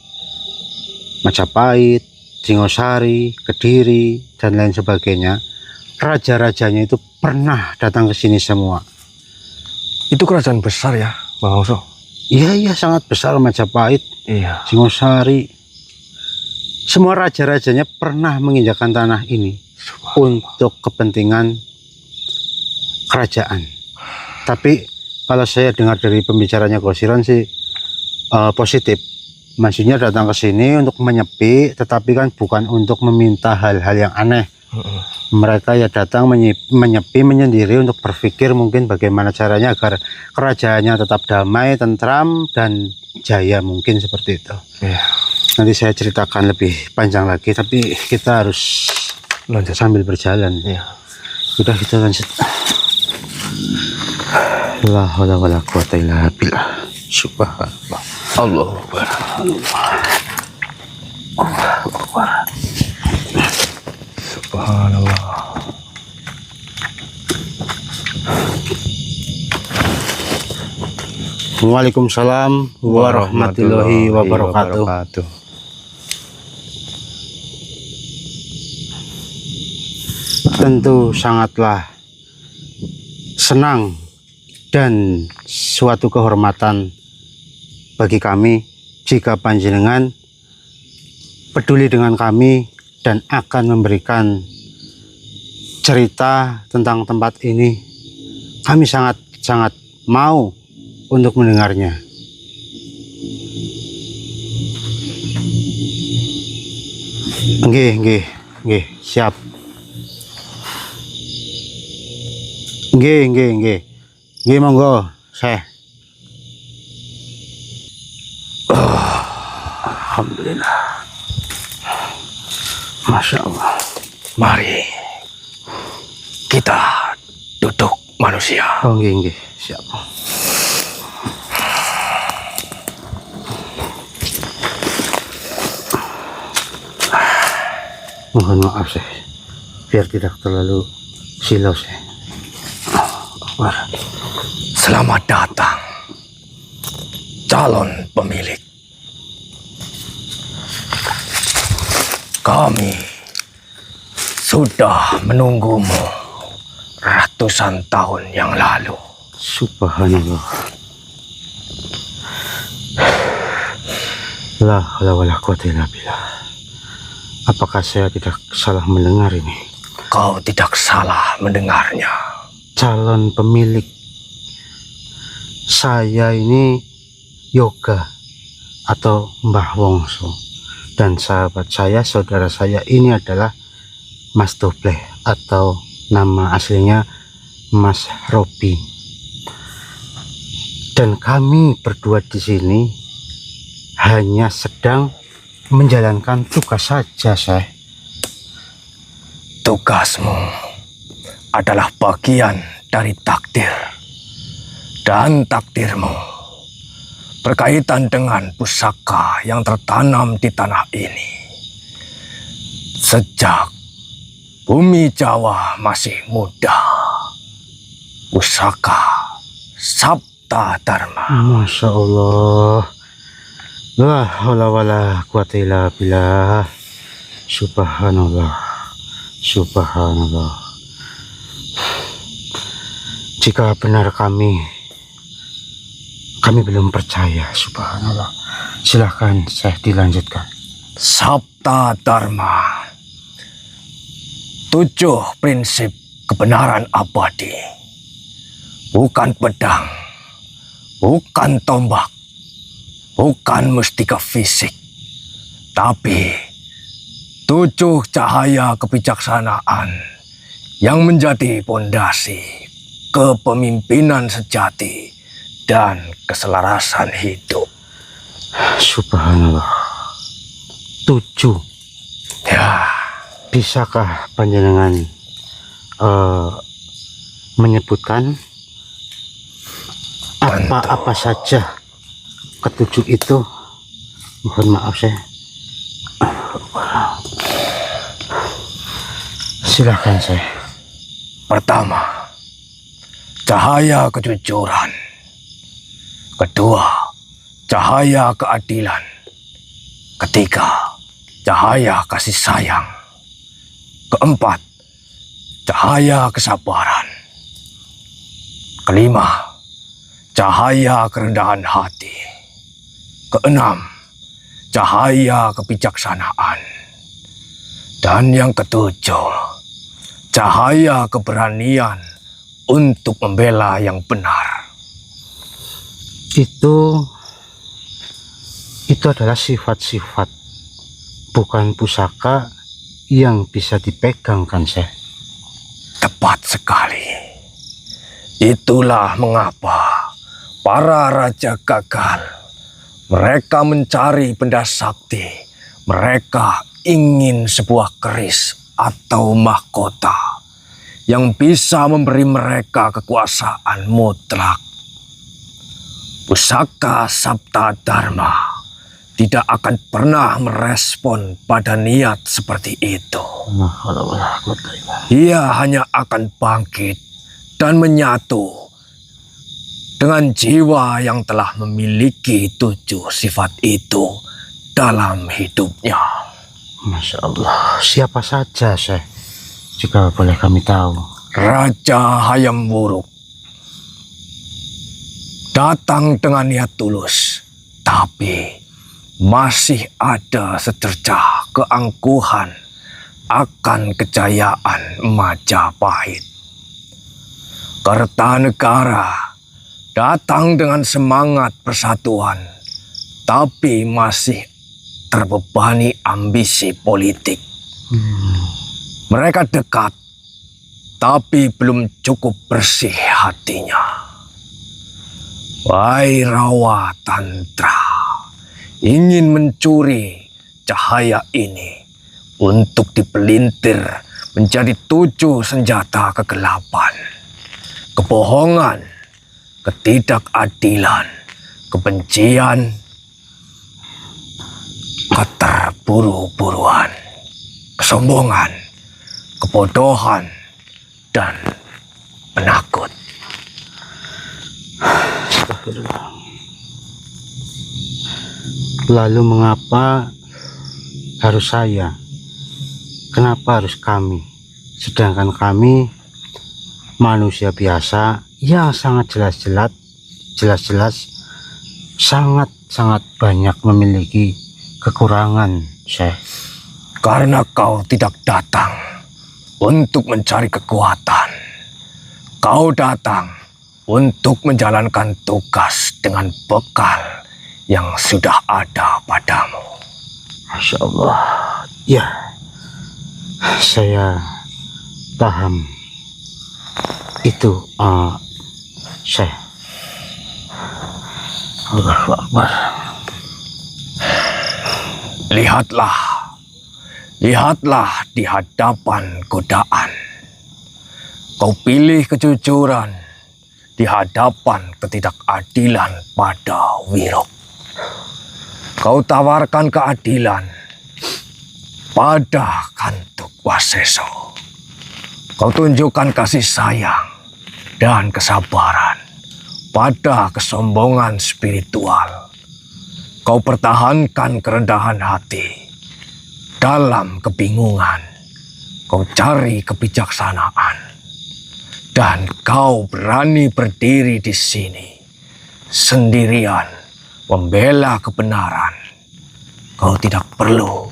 Majapahit, Singosari, Kediri, dan lain sebagainya, raja-rajanya itu pernah datang ke sini semua. Itu kerajaan besar ya, Bang Oso? Iya, sangat besar. Majapahit, Iya. Singosari, semua raja-rajanya pernah menginjakan tanah ini untuk kepentingan kerajaan. Tapi kalau saya dengar dari pembicaranya Kosiron sih positif. Maksudnya datang ke sini untuk menyepi, tetapi kan bukan untuk meminta hal-hal yang aneh. Mereka ya datang menyepi, menyendiri untuk berpikir mungkin bagaimana caranya agar kerajaannya tetap damai, tentram, dan jaya, mungkin seperti itu. Iya. Nanti saya ceritakan lebih panjang lagi, tapi kita harus Lanjut. sambil berjalan. Iya. Udah, kita lanjut. La haula wala quwata illa billah. Subhanallah. Allahu Akbar. Subhanallah. Waalaikumsalam warahmatullahi wabarakatuh. Tentu sangatlah senang dan suatu kehormatan bagi kami jika panjenengan peduli dengan kami dan akan memberikan cerita tentang tempat ini. Kami sangat mau untuk mendengarnya. Nggih, siap. Nggih, monggo, Syekh. Alhamdulillah. Masya Allah. Mari kita duduk manusia. Oh, nggih, siap. Mohon maaf, Syekh. Biar tidak terlalu silau, Syekh. Akbar. Selamat datang, calon pemilik. Kami sudah menunggumu ratusan tahun yang lalu. Subhanallah. La haula wala quwata illa billah. Apakah saya tidak salah mendengar ini? Kau tidak salah mendengarnya. Calon pemilik. Saya ini Yoga atau Mbah Wongso. Dan sahabat saya, saudara saya ini adalah Mas Tobleh atau nama aslinya Mas Robi. Dan kami berdua di sini hanya sedang menjalankan tugas saja, Syekh. Tugasmu adalah bagian dari takdir. Dan takdirmu berkaitan dengan pusaka yang tertanam di tanah ini. Sejak Bumi Jawa masih muda. Pusaka Sabta Dharma. Masya Allah. La haula wala quwata illa billah. Subhanallah. Subhanallah. Jika benar kami belum percaya, subhanallah. Silahkan saya dilanjutkan. Sabta Dharma. 7 prinsip kebenaran abadi. Bukan pedang, bukan tombak, bukan mustika fisik, tapi 7 cahaya kebijaksanaan yang menjadi pondasi kepemimpinan sejati dan keselarasan hidup. Subhanallah. 7. Ya, Bisakah panjenengan menyebutkan apa saja ketujuh itu? Mohon maaf saya. Silahkan saya. pertama, cahaya kejujuran. Kedua, cahaya keadilan. Ketiga, cahaya kasih sayang. Keempat, cahaya kesabaran. Kelima, cahaya kerendahan hati. Keenam, cahaya kebijaksanaan. Dan yang ketujuh, cahaya keberanian untuk membela yang benar. Itu adalah sifat-sifat, bukan pusaka yang bisa dipegang, kan saya? Tepat sekali. Itulah mengapa para raja gagal. Mereka mencari benda sakti. Mereka ingin sebuah keris atau mahkota yang bisa memberi mereka kekuasaan mutlak. Pusaka Sabta Dharma tidak akan pernah merespon pada niat seperti itu. Ia hanya akan bangkit dan menyatu dengan jiwa yang telah memiliki 7 sifat itu dalam hidupnya. Masya Allah. Siapa saja, Syekh, jika boleh kami tahu? Raja Hayam Wuruk datang dengan niat tulus, tapi masih ada secercah keangkuhan akan kejayaan Majapahit. Kertanegara datang dengan semangat persatuan, tapi masih terbebani ambisi politik. Mereka dekat, tapi belum cukup bersih hatinya. Wairawa Tantra ingin mencuri cahaya ini untuk dipelintir menjadi 7 senjata kegelapan. Kebohongan, ketidakadilan, kebencian, keterburu-buruan, kesombongan, kebodohan, dan penakut. Lalu mengapa harus saya? Kenapa harus kami? Sedangkan kami manusia biasa yang sangat jelas-jelas sangat banyak memiliki kekurangan, Syekh. Karena kau tidak datang untuk mencari kekuatan. Kau datang untuk menjalankan tugas dengan bekal yang sudah ada padamu. Masya Allah. Ya, saya paham. Itu, Syekh. Allahu Akbar. Lihatlah di hadapan godaan. Kau pilih kejujuran di hadapan ketidakadilan pada Wiruk. Kau tawarkan keadilan pada Kantuk Waseso. Kau tunjukkan kasih sayang dan kesabaran pada kesombongan spiritual. Kau pertahankan kerendahan hati. Dalam kebingungan, kau cari kebijaksanaan. Dan kau berani berdiri di sini, sendirian, membela kebenaran. Kau tidak perlu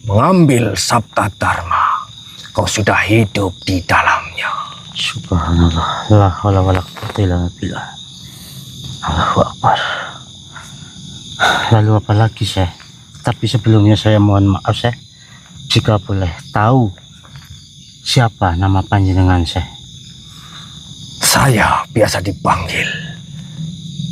mengambil sabda dharma. Kau sudah hidup di dalamnya. Subhanallah, la haula wala quwwata illa billah. Allahu Akbar. Lalu apa lagi, Syekh? Tapi sebelumnya saya mohon maaf, Syekh, jika boleh tahu siapa nama panjenengan, Syekh? Saya biasa dipanggil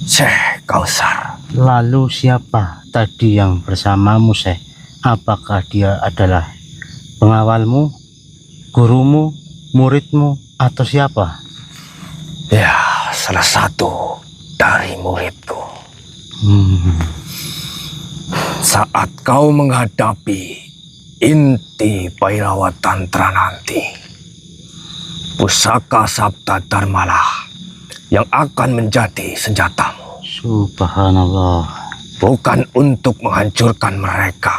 Syekh Kausar. Lalu siapa tadi yang bersamamu, Syekh? Apakah dia adalah pengawalmu, gurumu, muridmu, atau siapa? Ya, salah satu dari muridku. Saat kau menghadapi inti Bhairawa Tantra nanti, pusaka sabda dharmalah yang akan menjadi senjatamu. Subhanallah. Bukan untuk menghancurkan mereka,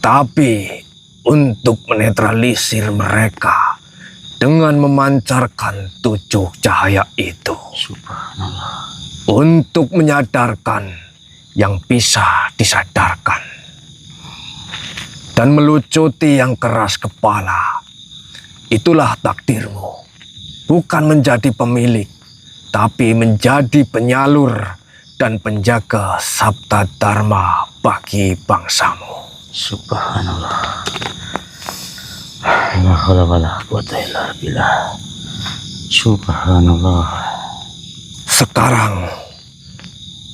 tapi untuk menetralisir mereka dengan memancarkan 7 cahaya itu. Subhanallah. Untuk menyadarkan yang bisa disadarkan. Dan melucuti yang keras kepala. Itulah takdirmu. Bukan menjadi pemilik, tapi menjadi penyalur dan penjaga sabda dharma bagi bangsamu. Subhanallah. La haula wala quwwata illa billah. Subhanallah. Sekarang,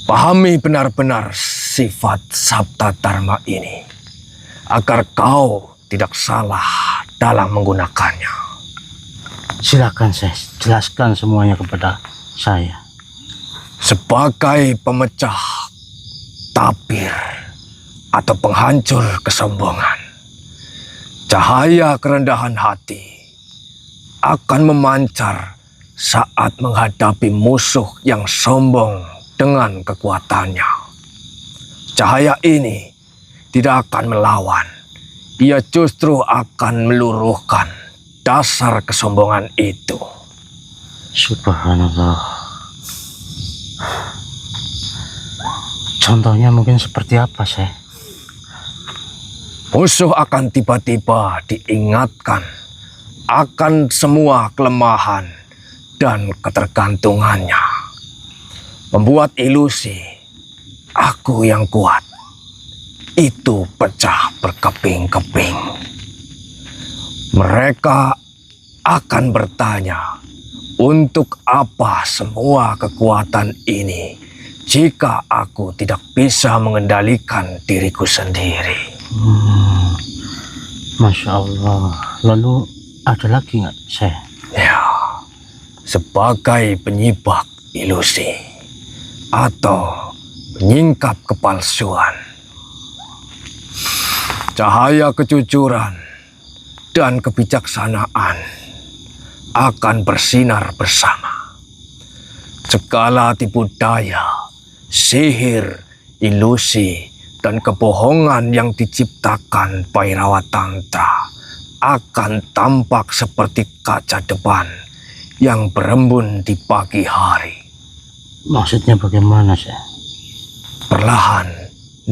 pahami benar-benar sifat sabda dharma ini, agar kau tidak salah dalam menggunakannya. Silakan, Syekh, jelaskan semuanya kepada saya. Sebagai pemecah tabir atau penghancur kesombongan, cahaya kerendahan hati akan memancar saat menghadapi musuh yang sombong dengan kekuatannya. Cahaya ini tidak akan melawan, ia justru akan meluruhkan dasar kesombongan itu. Subhanallah. Contohnya mungkin seperti apa, Syekh? Musuh akan tiba-tiba diingatkan akan semua kelemahan dan ketergantungannya. Membuat ilusi aku yang kuat itu pecah berkeping-keping. Mereka akan bertanya, untuk apa semua kekuatan ini jika aku tidak bisa mengendalikan diriku sendiri? Masya Allah. Lalu ada lagi nggak, Syekh? Ya, sebagai penyibak ilusi atau penyingkap kepalsuan, cahaya kejujuran dan kebijaksanaan akan bersinar bersama. Segala tipu daya, sihir, ilusi, dan kebohongan yang diciptakan Bhairawa Tantra akan tampak seperti kaca depan yang berembun di pagi hari. Maksudnya bagaimana, Syekh? Perlahan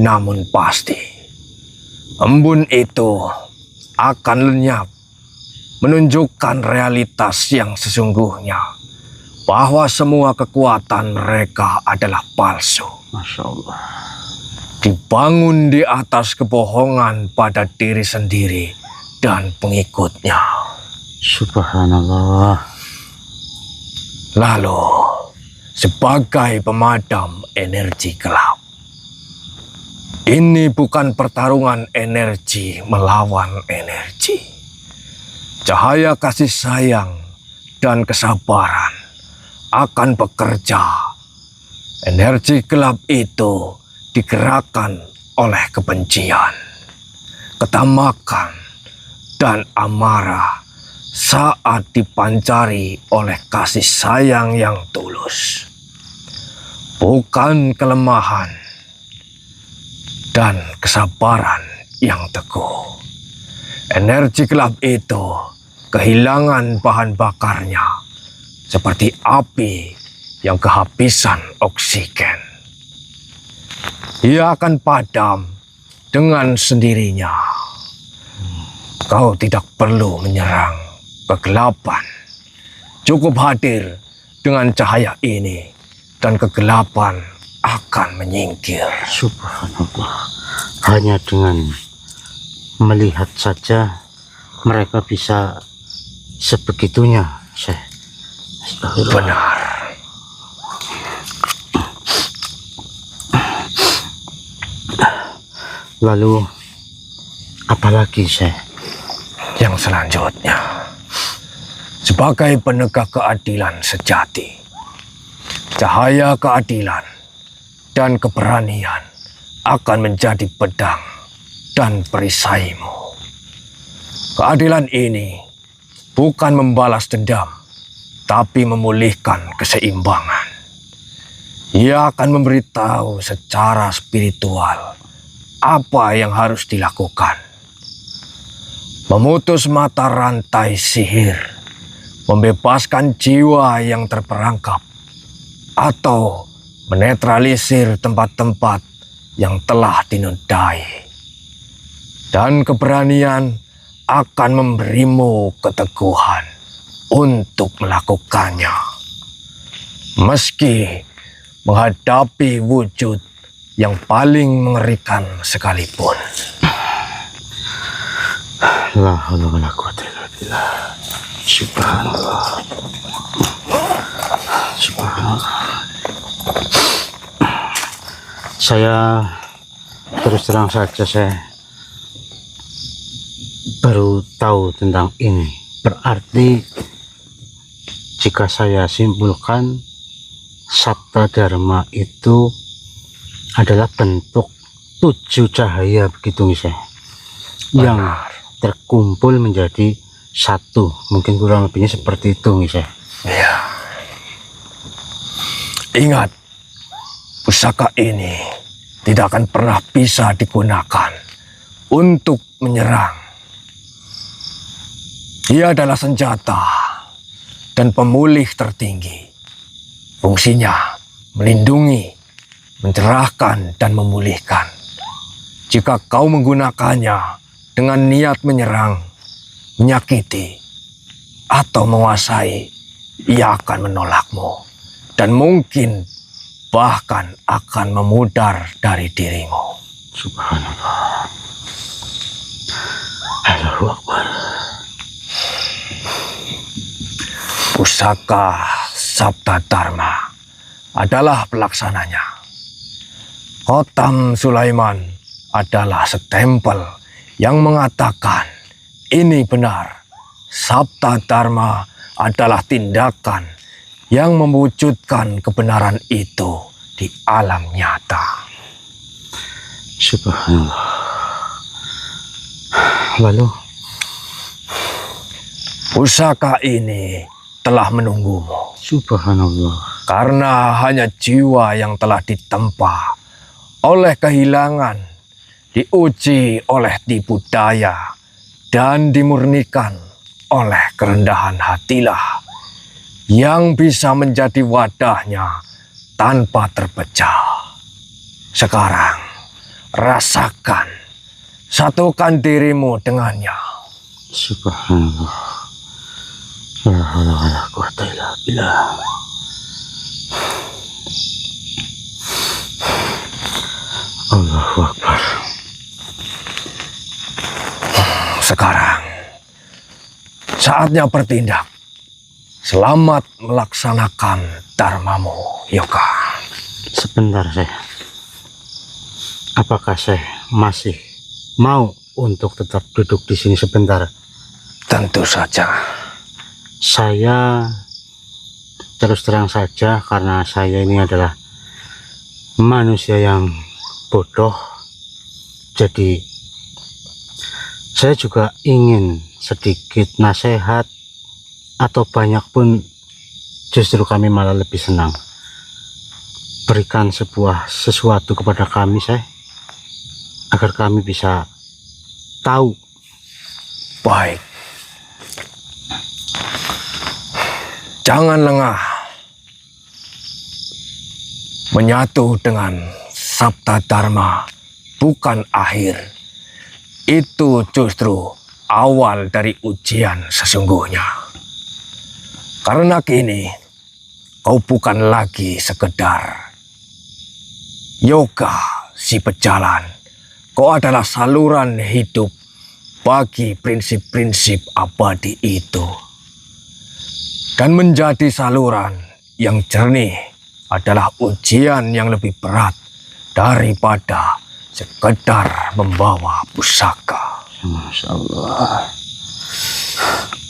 namun pasti, embun itu akan lenyap, menunjukkan realitas yang sesungguhnya, bahwa semua kekuatan mereka adalah palsu. Masya Allah. Dibangun di atas kebohongan pada diri sendiri dan pengikutnya. Subhanallah. Lalu, sebagai pemadam energi gelap, ini bukan pertarungan energi melawan energi. Cahaya kasih sayang dan kesabaran akan bekerja. Energi gelap itu digerakkan oleh kebencian, ketamakan, dan amarah saat dipancari oleh kasih sayang yang tulus, bukan kelemahan dan kesabaran yang teguh. Energi gelap itu kehilangan bahan bakarnya seperti api yang kehabisan oksigen. Ia akan padam dengan sendirinya. Kau tidak perlu menyerang kegelapan. Cukup hadir dengan cahaya ini dan kegelapan akan menyingkir. Subhanallah. Hanya dengan melihat saja mereka bisa sebegitunya, Syekh. Astagfirullah. Benar. Lalu apalagi, Syekh? Yang selanjutnya, sebagai penegak keadilan sejati, cahaya keadilan dan keberanian akan menjadi pedang dan perisaimu. Keadilan ini bukan membalas dendam, tapi memulihkan keseimbangan. Ia akan memberitahu secara spiritual apa yang harus dilakukan. Memutus mata rantai sihir, membebaskan jiwa yang terperangkap, atau menetralisir tempat-tempat yang telah dinodai. Dan keberanian akan memberimu keteguhan untuk melakukannya. Meski menghadapi wujud yang paling mengerikan sekalipun. La haula wala quwwata illa billah. Subhanallah. Subhanallah. Saya terus terang saja, saya baru tahu tentang ini. Berarti jika saya simpulkan, Sabta Dharma itu adalah bentuk 7 cahaya, begitu Syekh, yang terkumpul menjadi satu. Mungkin kurang lebihnya seperti itu, Syekh. Ya. Ingat, pusaka ini tidak akan pernah bisa digunakan untuk menyerang. Ia adalah senjata dan pemulih tertinggi. Fungsinya melindungi, mencerahkan, dan memulihkan. Jika kau menggunakannya dengan niat menyerang, menyakiti, atau menguasai, ia akan menolakmu dan mungkin bahkan akan memudar dari dirimu. Subhanallah. Allahu Akbar. Pusaka Sabta Dharma adalah pelaksananya. Khotam Sulaiman adalah stempel yang mengatakan ini benar. Sabta Dharma adalah tindakan yang mewujudkan kebenaran itu di alam nyata. Subhanallah. Lalu pusaka ini telah menunggumu. Subhanallah. Karena hanya jiwa yang telah ditempa oleh kehilangan, diuji oleh tipu daya, dan dimurnikan oleh kerendahan hatilah yang bisa menjadi wadahnya tanpa terpecah. Sekarang, rasakan, satukan dirimu dengannya. Subhanallah. La haula wala quwwata illa billah. Allahu Akbar. Sekarang, saatnya bertindak. Selamat melaksanakan dharmamu, Yoga. Sebentar, Syekh. Apakah Syekh masih mau untuk tetap duduk di sini sebentar? Tentu saja. Saya terus terang saja, karena saya ini adalah manusia yang bodoh, jadi saya juga ingin sedikit nasihat atau banyak pun justru kami malah lebih senang. Berikan sesuatu kepada kami, Syekh, agar kami bisa tahu. Baik. Jangan lengah. Menyatu dengan Sabta Dharma bukan akhir. Itu justru awal dari ujian sesungguhnya. Karena kini kau bukan lagi sekedar yoga si pejalan. Kau adalah saluran hidup bagi prinsip-prinsip abadi itu. Dan menjadi saluran yang jernih adalah ujian yang lebih berat daripada sekedar membawa pusaka. Masya Allah.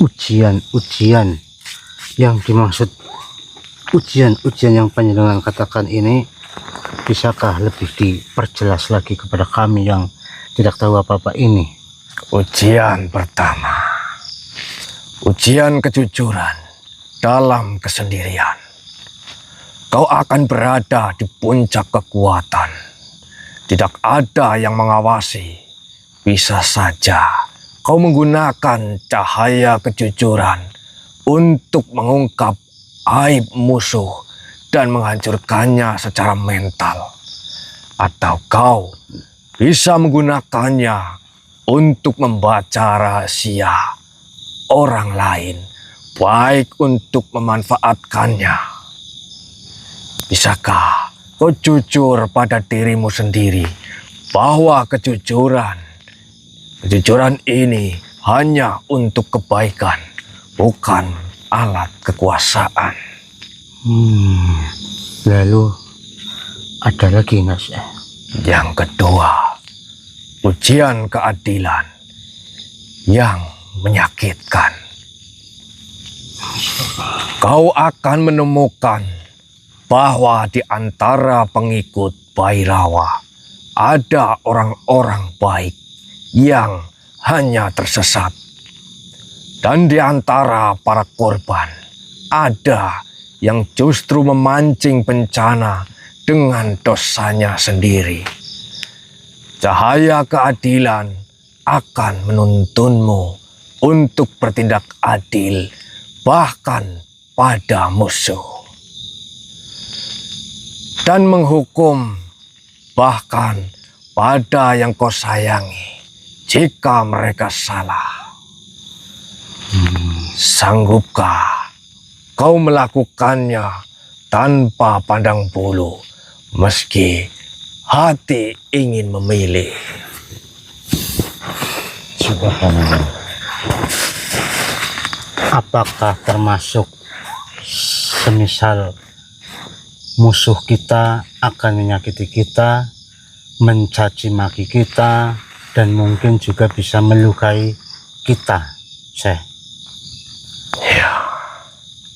Ujian yang dimaksud, ujian yang panjenengan katakan ini, bisakah lebih diperjelas lagi kepada kami yang tidak tahu apa-apa ini? Ujian pertama, ujian kejujuran dalam kesendirian. Kau akan berada di puncak kekuatan. Tidak ada yang mengawasi. Bisa saja kau menggunakan cahaya kejujuran untuk mengungkap aib musuh dan menghancurkannya secara mental. Atau kau bisa menggunakannya untuk membaca rahasia orang lain, baik untuk memanfaatkannya. Bisakah kau jujur pada dirimu sendiri bahwa kejujuran ini hanya untuk kebaikan, bukan alat kekuasaan? Lalu ada lagi nggak, Syekh? Yang kedua, ujian keadilan yang menyakitkan. Kau akan menemukan bahwa di antara pengikut Bhairawa ada orang-orang baik yang hanya tersesat. Dan di antara para korban ada yang justru memancing bencana dengan dosanya sendiri. Cahaya keadilan akan menuntunmu untuk bertindak adil bahkan pada musuh. Dan menghukum bahkan pada yang kau sayangi jika mereka salah. Sanggupkah kau melakukannya tanpa pandang bulu meski hati ingin memilih? Subhanallah. Apakah termasuk semisal musuh kita akan menyakiti kita, mencaci maki kita, dan mungkin juga bisa melukai kita, Syekh? Ya.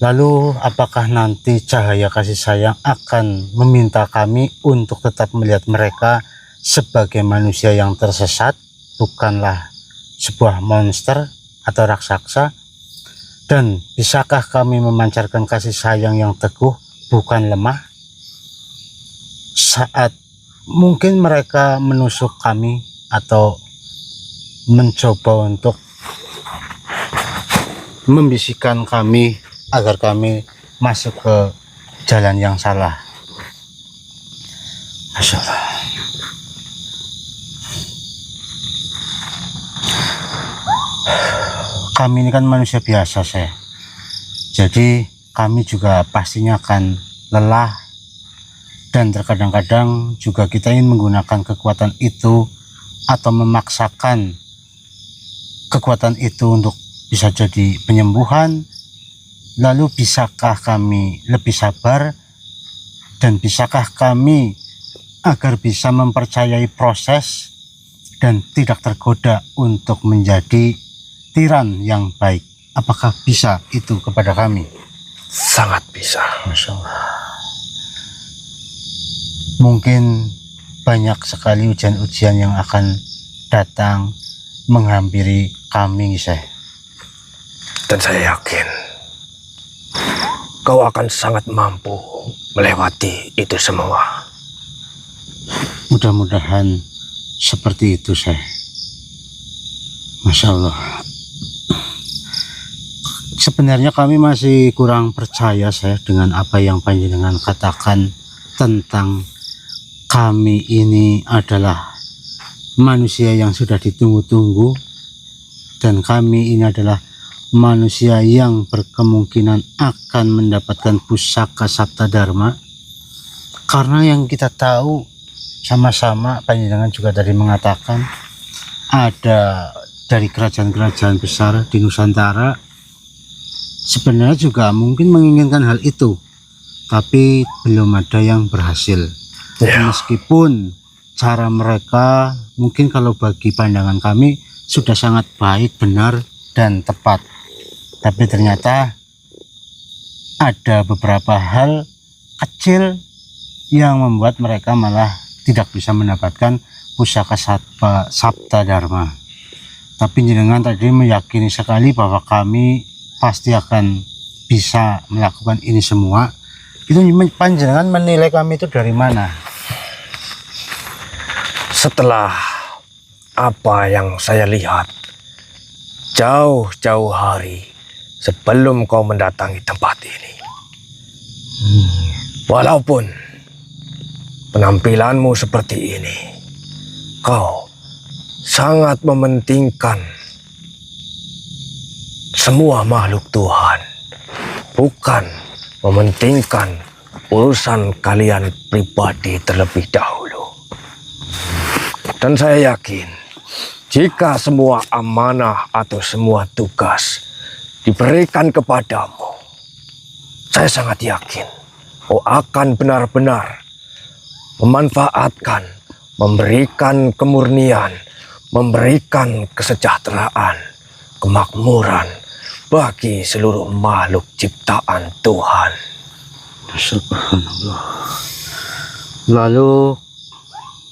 Lalu apakah nanti cahaya kasih sayang akan meminta kami untuk tetap melihat mereka sebagai manusia yang tersesat, bukanlah sebuah monster atau raksasa? Dan bisakah kami memancarkan kasih sayang yang teguh, bukan lemah, saat mungkin mereka menusuk kami atau mencoba untuk membisikkan kami agar kami masuk ke jalan yang salah? Masya Allah. Kami ini kan manusia biasa, Syekh. Jadi kami juga pastinya akan lelah, dan terkadang-kadang juga kita ingin menggunakan kekuatan itu atau memaksakan kekuatan itu untuk bisa jadi penyembuhan. Lalu bisakah kami lebih sabar, dan bisakah kami agar bisa mempercayai proses dan tidak tergoda untuk menjadi tiran yang baik? Apakah bisa itu kepada kami? Sangat bisa. Masya Allah. Mungkin banyak sekali ujian-ujian yang akan datang menghampiri kami, Syekh. Dan saya yakin kau akan sangat mampu melewati itu semua. Mudah-mudahan seperti itu, Syekh. Masya Allah. Sebenarnya kami masih kurang percaya, Syekh, dengan apa yang panjenengan katakan tentang kami ini adalah manusia yang sudah ditunggu-tunggu, dan kami ini adalah manusia yang berkemungkinan akan mendapatkan pusaka Sabta Dharma. Karena yang kita tahu sama-sama, panjenengan juga tadi mengatakan ada dari kerajaan-kerajaan besar di Nusantara sebenarnya juga mungkin menginginkan hal itu, tapi belum ada yang berhasil. Meskipun cara mereka mungkin kalau bagi pandangan kami sudah sangat baik, benar, dan tepat, tapi ternyata ada beberapa hal kecil yang membuat mereka malah tidak bisa mendapatkan pusaka Sabta Dharma. Tapi jenengan tadi meyakini sekali bahwa kami pasti akan bisa melakukan ini semua. Itu panjenengan menilai kami itu dari mana? Setelah apa yang saya lihat jauh-jauh hari sebelum kau mendatangi tempat ini. Walaupun penampilanmu seperti ini, kau sangat mementingkan semua makhluk Tuhan, bukan mementingkan urusan kalian pribadi terlebih dahulu. Dan saya yakin jika semua amanah atau semua tugas diberikan kepadamu, saya sangat yakin kau akan benar-benar memanfaatkan, memberikan kemurnian, memberikan kesejahteraan, kemakmuran bagi seluruh makhluk ciptaan Tuhan. Subhanallah. Lalu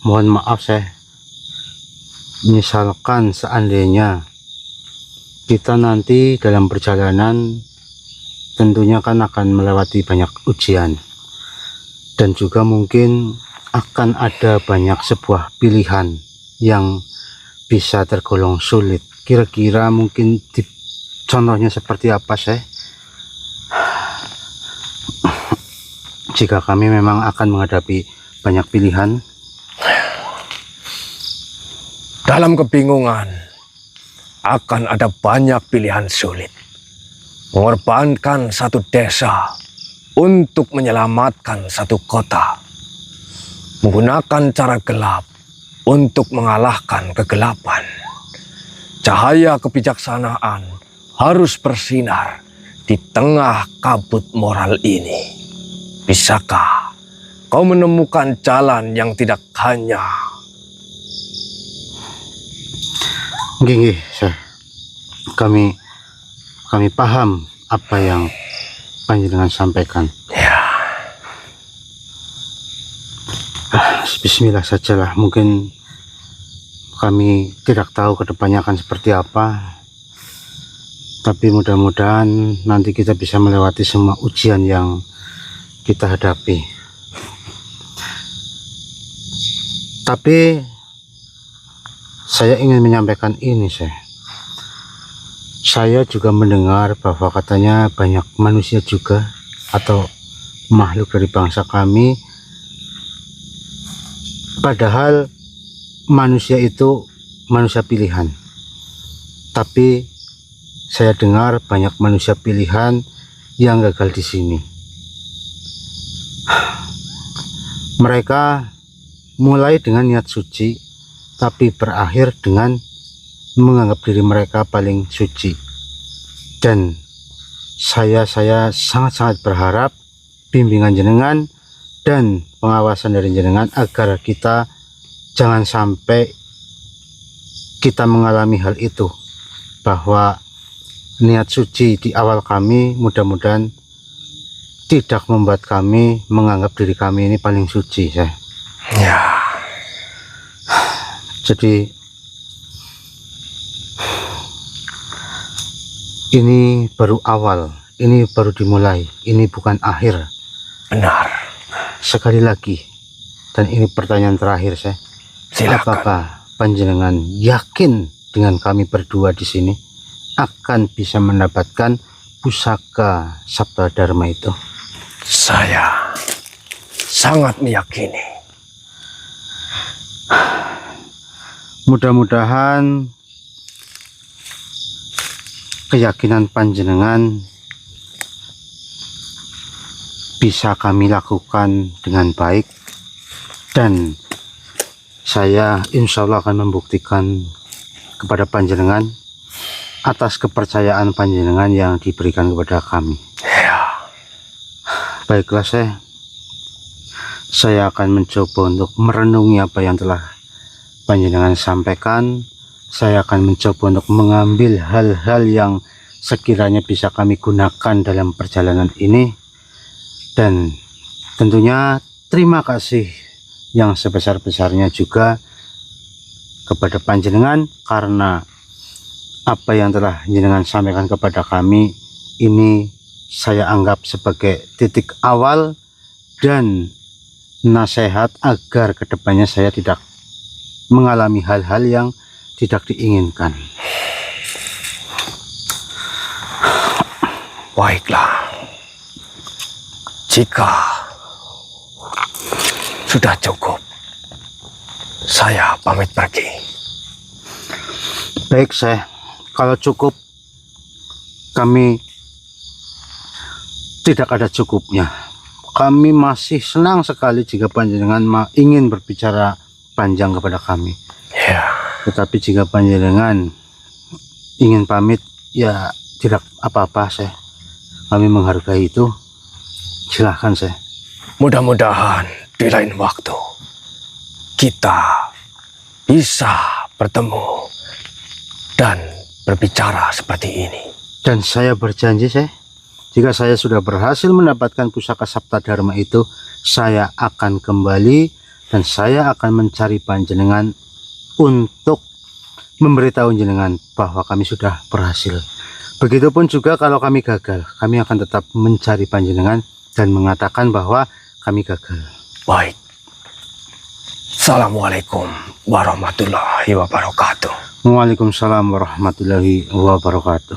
mohon maaf, Syekh, misalkan seandainya kita nanti dalam perjalanan tentunya kan akan melewati banyak ujian, dan juga mungkin akan ada banyak sebuah pilihan yang bisa tergolong sulit. Kira-kira mungkin contohnya seperti apa, Syekh? Jika kami memang akan menghadapi banyak pilihan. Dalam kebingungan akan ada banyak pilihan sulit. Mengorbankan satu desa untuk menyelamatkan satu kota. Menggunakan cara gelap untuk mengalahkan kegelapan. Cahaya kebijaksanaan harus bersinar di tengah kabut moral ini. Bisakah kau menemukan jalan yang tidak hanya? Nggih, Syekh. Kami paham apa yang panjenengan sampaikan. Ya. Bismillah sajalah. Mungkin kami tidak tahu kedepannya akan seperti apa, tapi mudah-mudahan nanti kita bisa melewati semua ujian yang kita hadapi. Tapi saya ingin menyampaikan ini, Syekh. Saya juga mendengar bahwa katanya banyak manusia juga atau makhluk dari bangsa kami, padahal manusia itu manusia pilihan. Tapi saya dengar banyak manusia pilihan yang gagal di sini. Mereka mulai dengan niat suci, tapi berakhir dengan menganggap diri mereka paling suci. Dan saya sangat-sangat berharap bimbingan jenengan dan pengawasan dari jenengan agar kita jangan sampai kita mengalami hal itu, bahwa niat suci di awal kami mudah-mudahan tidak membuat kami menganggap diri kami ini paling suci, Syekh. Ya. Jadi ini baru awal ini baru dimulai, ini bukan akhir. Benar. Sekali lagi, dan ini pertanyaan terakhir saya. Silakan. Apakah panjenengan yakin dengan kami berdua di sini akan bisa mendapatkan pusaka Sabta Dharma itu? Saya sangat meyakini. Mudah-mudahan keyakinan panjenengan bisa kami lakukan dengan baik, dan saya insya Allah akan membuktikan kepada panjenengan atas kepercayaan panjenengan yang diberikan kepada kami. Ya, Baiklah, saya akan mencoba untuk merenungi apa yang telah panjenengan sampaikan. Saya akan mencoba untuk mengambil hal-hal yang sekiranya bisa kami gunakan dalam perjalanan ini. Dan tentunya terima kasih yang sebesar-besarnya juga kepada panjenengan, karena apa yang telah panjenengan sampaikan kepada kami ini saya anggap sebagai titik awal dan nasihat agar kedepannya saya tidak mengalami hal-hal yang tidak diinginkan. baiklah. Jika sudah cukup, saya pamit pergi. Baik, kalau cukup, kami tidak ada cukupnya. Kami masih senang sekali jika panjenengan ingin berbicara panjang kepada kami. Ya, Tetapi jika panjenengan ingin pamit, ya tidak apa-apa, kami menghargai itu. Silahkan, mudah-mudahan di lain waktu kita bisa bertemu dan berbicara seperti ini. Dan saya berjanji, jika saya sudah berhasil mendapatkan pusaka Sabta Dharma itu, saya akan kembali dan saya akan mencari panjenengan untuk memberitahu jenengan bahwa kami sudah berhasil. Begitupun juga kalau kami gagal, kami akan tetap mencari panjenengan dan mengatakan bahwa kami gagal. Baik. Assalamualaikum warahmatullahi wabarakatuh. Waalaikumsalam warahmatullahi wabarakatuh.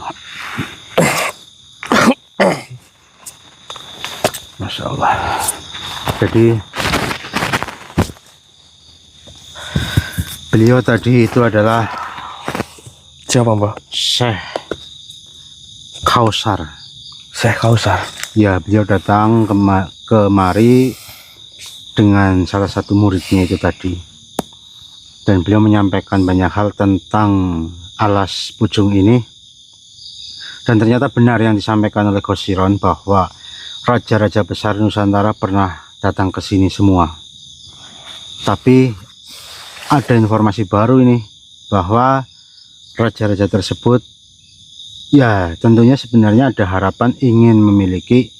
Masya Allah. Jadi beliau tadi itu adalah Siapa, Mbak? Syekh Kausar. Syekh Kausar. Ya, beliau datang kemari dengan salah satu muridnya itu tadi, dan beliau menyampaikan banyak hal tentang alas Pucung ini. Dan ternyata benar yang disampaikan oleh Gosiron bahwa raja-raja besar Nusantara pernah datang ke sini semua. Tapi ada informasi baru ini bahwa raja-raja tersebut, ya tentunya sebenarnya ada harapan ingin memiliki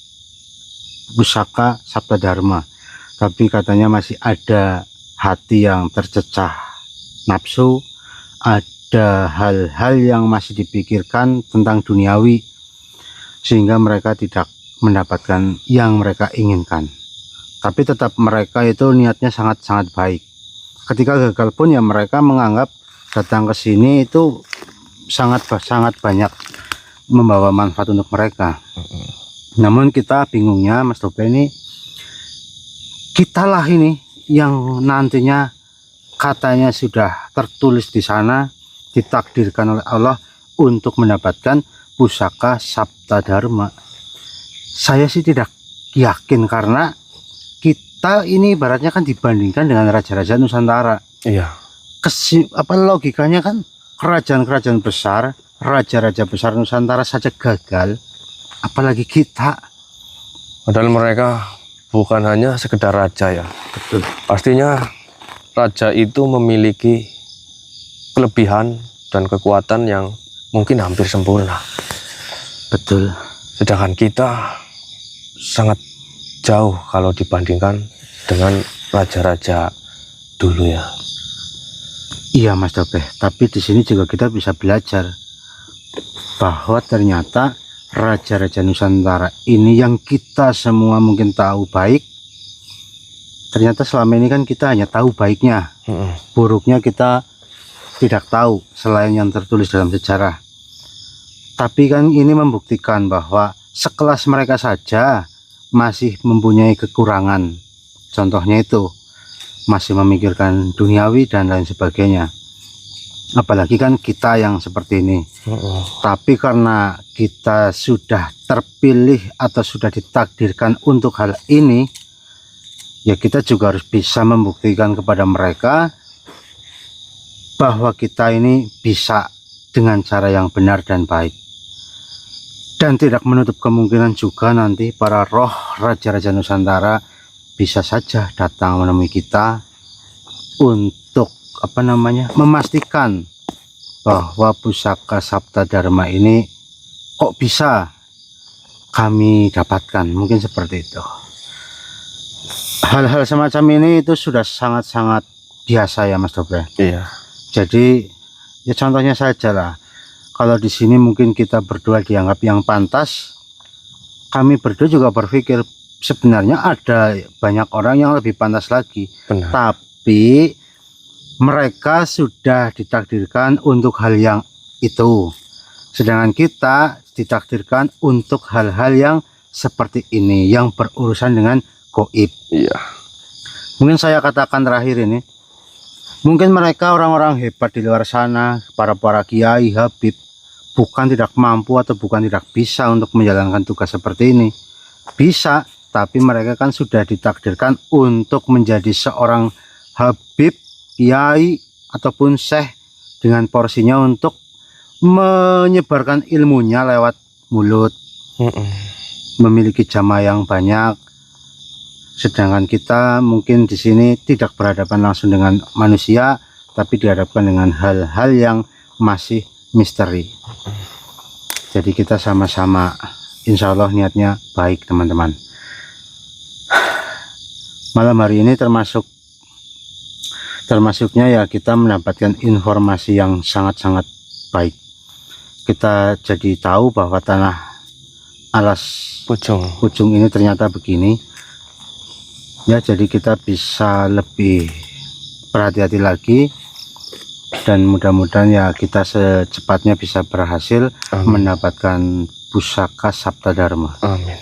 pusaka Sabta Dharma, tapi katanya masih ada hati yang tercecah nafsu, ada hal-hal yang masih dipikirkan tentang duniawi, sehingga mereka tidak mendapatkan yang mereka inginkan. Tapi tetap mereka itu niatnya sangat-sangat baik. Ketika gagal pun ya mereka menganggap datang ke sini itu sangat banyak membawa manfaat untuk mereka. Namun kita bingungnya, Mas Tope, ini kitalah ini yang nantinya katanya sudah tertulis di sana, ditakdirkan oleh Allah untuk mendapatkan pusaka Sabta Dharma. Saya sih tidak yakin, karena kita ini ibaratnya kan dibandingkan dengan raja-raja Nusantara. Iya. Logikanya kan kerajaan-kerajaan besar, raja-raja besar Nusantara saja gagal, apalagi kita. Padahal mereka bukan hanya sekedar raja ya. Betul. Pastinya raja itu memiliki kelebihan dan kekuatan yang mungkin hampir sempurna. Betul. Sedangkan kita sangat jauh kalau dibandingkan dengan raja-raja dulu ya. Iya, Mas Tope, tapi di sini juga kita bisa belajar bahwa ternyata raja-raja Nusantara ini yang kita semua mungkin tahu baik, ternyata selama ini kan kita hanya tahu baiknya, buruknya kita tidak tahu selain yang tertulis dalam sejarah. Tapi kan ini membuktikan bahwa sekelas mereka saja masih mempunyai kekurangan. Contohnya itu masih memikirkan duniawi dan lain sebagainya. Apalagi kan kita yang seperti ini. Tapi karena kita sudah terpilih atau sudah ditakdirkan untuk hal ini, ya kita juga harus bisa membuktikan kepada mereka bahwa kita ini bisa dengan cara yang benar dan baik. Dan tidak menutup kemungkinan juga nanti para roh raja-raja Nusantara bisa saja datang menemui kita untuk memastikan bahwa pusaka Sabta Dharma ini kok bisa kami dapatkan, mungkin seperti itu. Hal-hal semacam ini itu sudah sangat-sangat biasa ya Mas Doble. Iya. Jadi ya contohnya saja lah, kalau di sini mungkin kita berdua dianggap yang pantas, kami berdua juga berpikir sebenarnya ada banyak orang yang lebih pantas lagi. Benar. Tapi mereka sudah ditakdirkan untuk hal yang itu, sedangkan kita ditakdirkan untuk hal-hal yang seperti ini yang berurusan dengan gaib. Iya. Mungkin saya katakan terakhir ini, mungkin mereka orang-orang hebat di luar sana, para kiai, habib, bukan tidak mampu atau bukan tidak bisa untuk menjalankan tugas seperti ini. Bisa, tapi mereka kan sudah ditakdirkan untuk menjadi seorang habib, kiai ataupun syekh dengan porsinya untuk menyebarkan ilmunya lewat mulut, memiliki jamaah yang banyak. Sedangkan kita mungkin di sini tidak berhadapan langsung dengan manusia, tapi dihadapkan dengan hal-hal yang masih misteri. Jadi kita sama-sama insya Allah niatnya baik teman-teman. Malam hari ini termasuknya ya kita mendapatkan informasi yang sangat-sangat baik. Kita jadi tahu bahwa tanah alas Pucung ini ternyata begini ya, jadi kita bisa lebih berhati-hati lagi dan mudah-mudahan ya kita secepatnya bisa berhasil mendapatkan pusaka Sabta Dharma. Amin.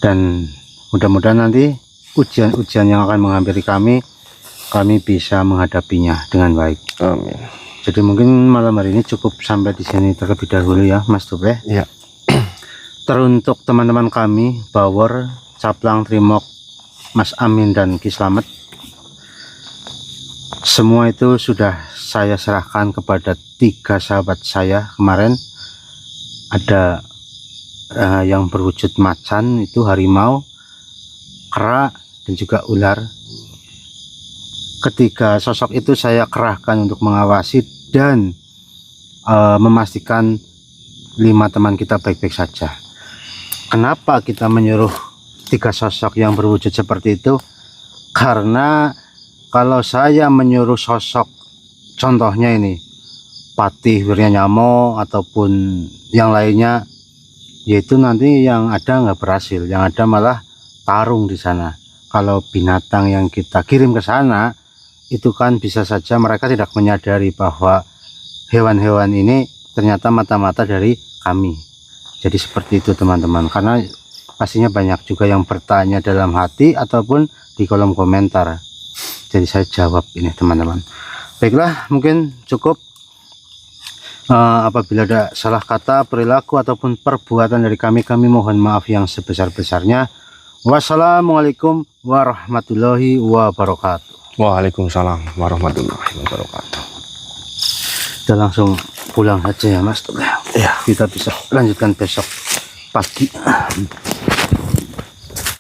Dan mudah-mudahan nanti ujian-ujian yang akan menghampiri kami bisa menghadapinya dengan baik. Amin. Jadi mungkin malam hari ini cukup sampai di sini terlebih dahulu ya Mas Doble. Iya. Teruntuk teman-teman kami Bawor, Caplang, Trimok, Mas Amin dan Ki Slamet, semua itu sudah saya serahkan kepada 3 sahabat saya kemarin. Ada yang berwujud macan, itu harimau, kera, dan juga ular. Ketiga sosok itu saya kerahkan untuk mengawasi dan memastikan 5 teman kita baik-baik saja. Kenapa kita menyuruh 3 sosok yang berwujud seperti itu? Karena kalau saya menyuruh sosok, contohnya ini Patih Wiryanyamo ataupun yang lainnya, yaitu nanti yang ada nggak berhasil, yang ada malah tarung di sana. Kalau binatang yang kita kirim ke sana itu kan bisa saja mereka tidak menyadari bahwa hewan-hewan ini ternyata mata-mata dari kami. Jadi seperti itu teman-teman, karena pastinya banyak juga yang bertanya dalam hati ataupun di kolom komentar. Jadi saya jawab ini teman-teman. Baiklah, mungkin cukup. Apabila ada salah kata, perilaku ataupun perbuatan dari kami mohon maaf yang sebesar-besarnya. Wassalamualaikum warahmatullahi wabarakatuh. Waalaikumsalam warahmatullahi wabarakatuh. Kita langsung pulang saja ya Mas. Iya. Kita bisa lanjutkan besok pagi.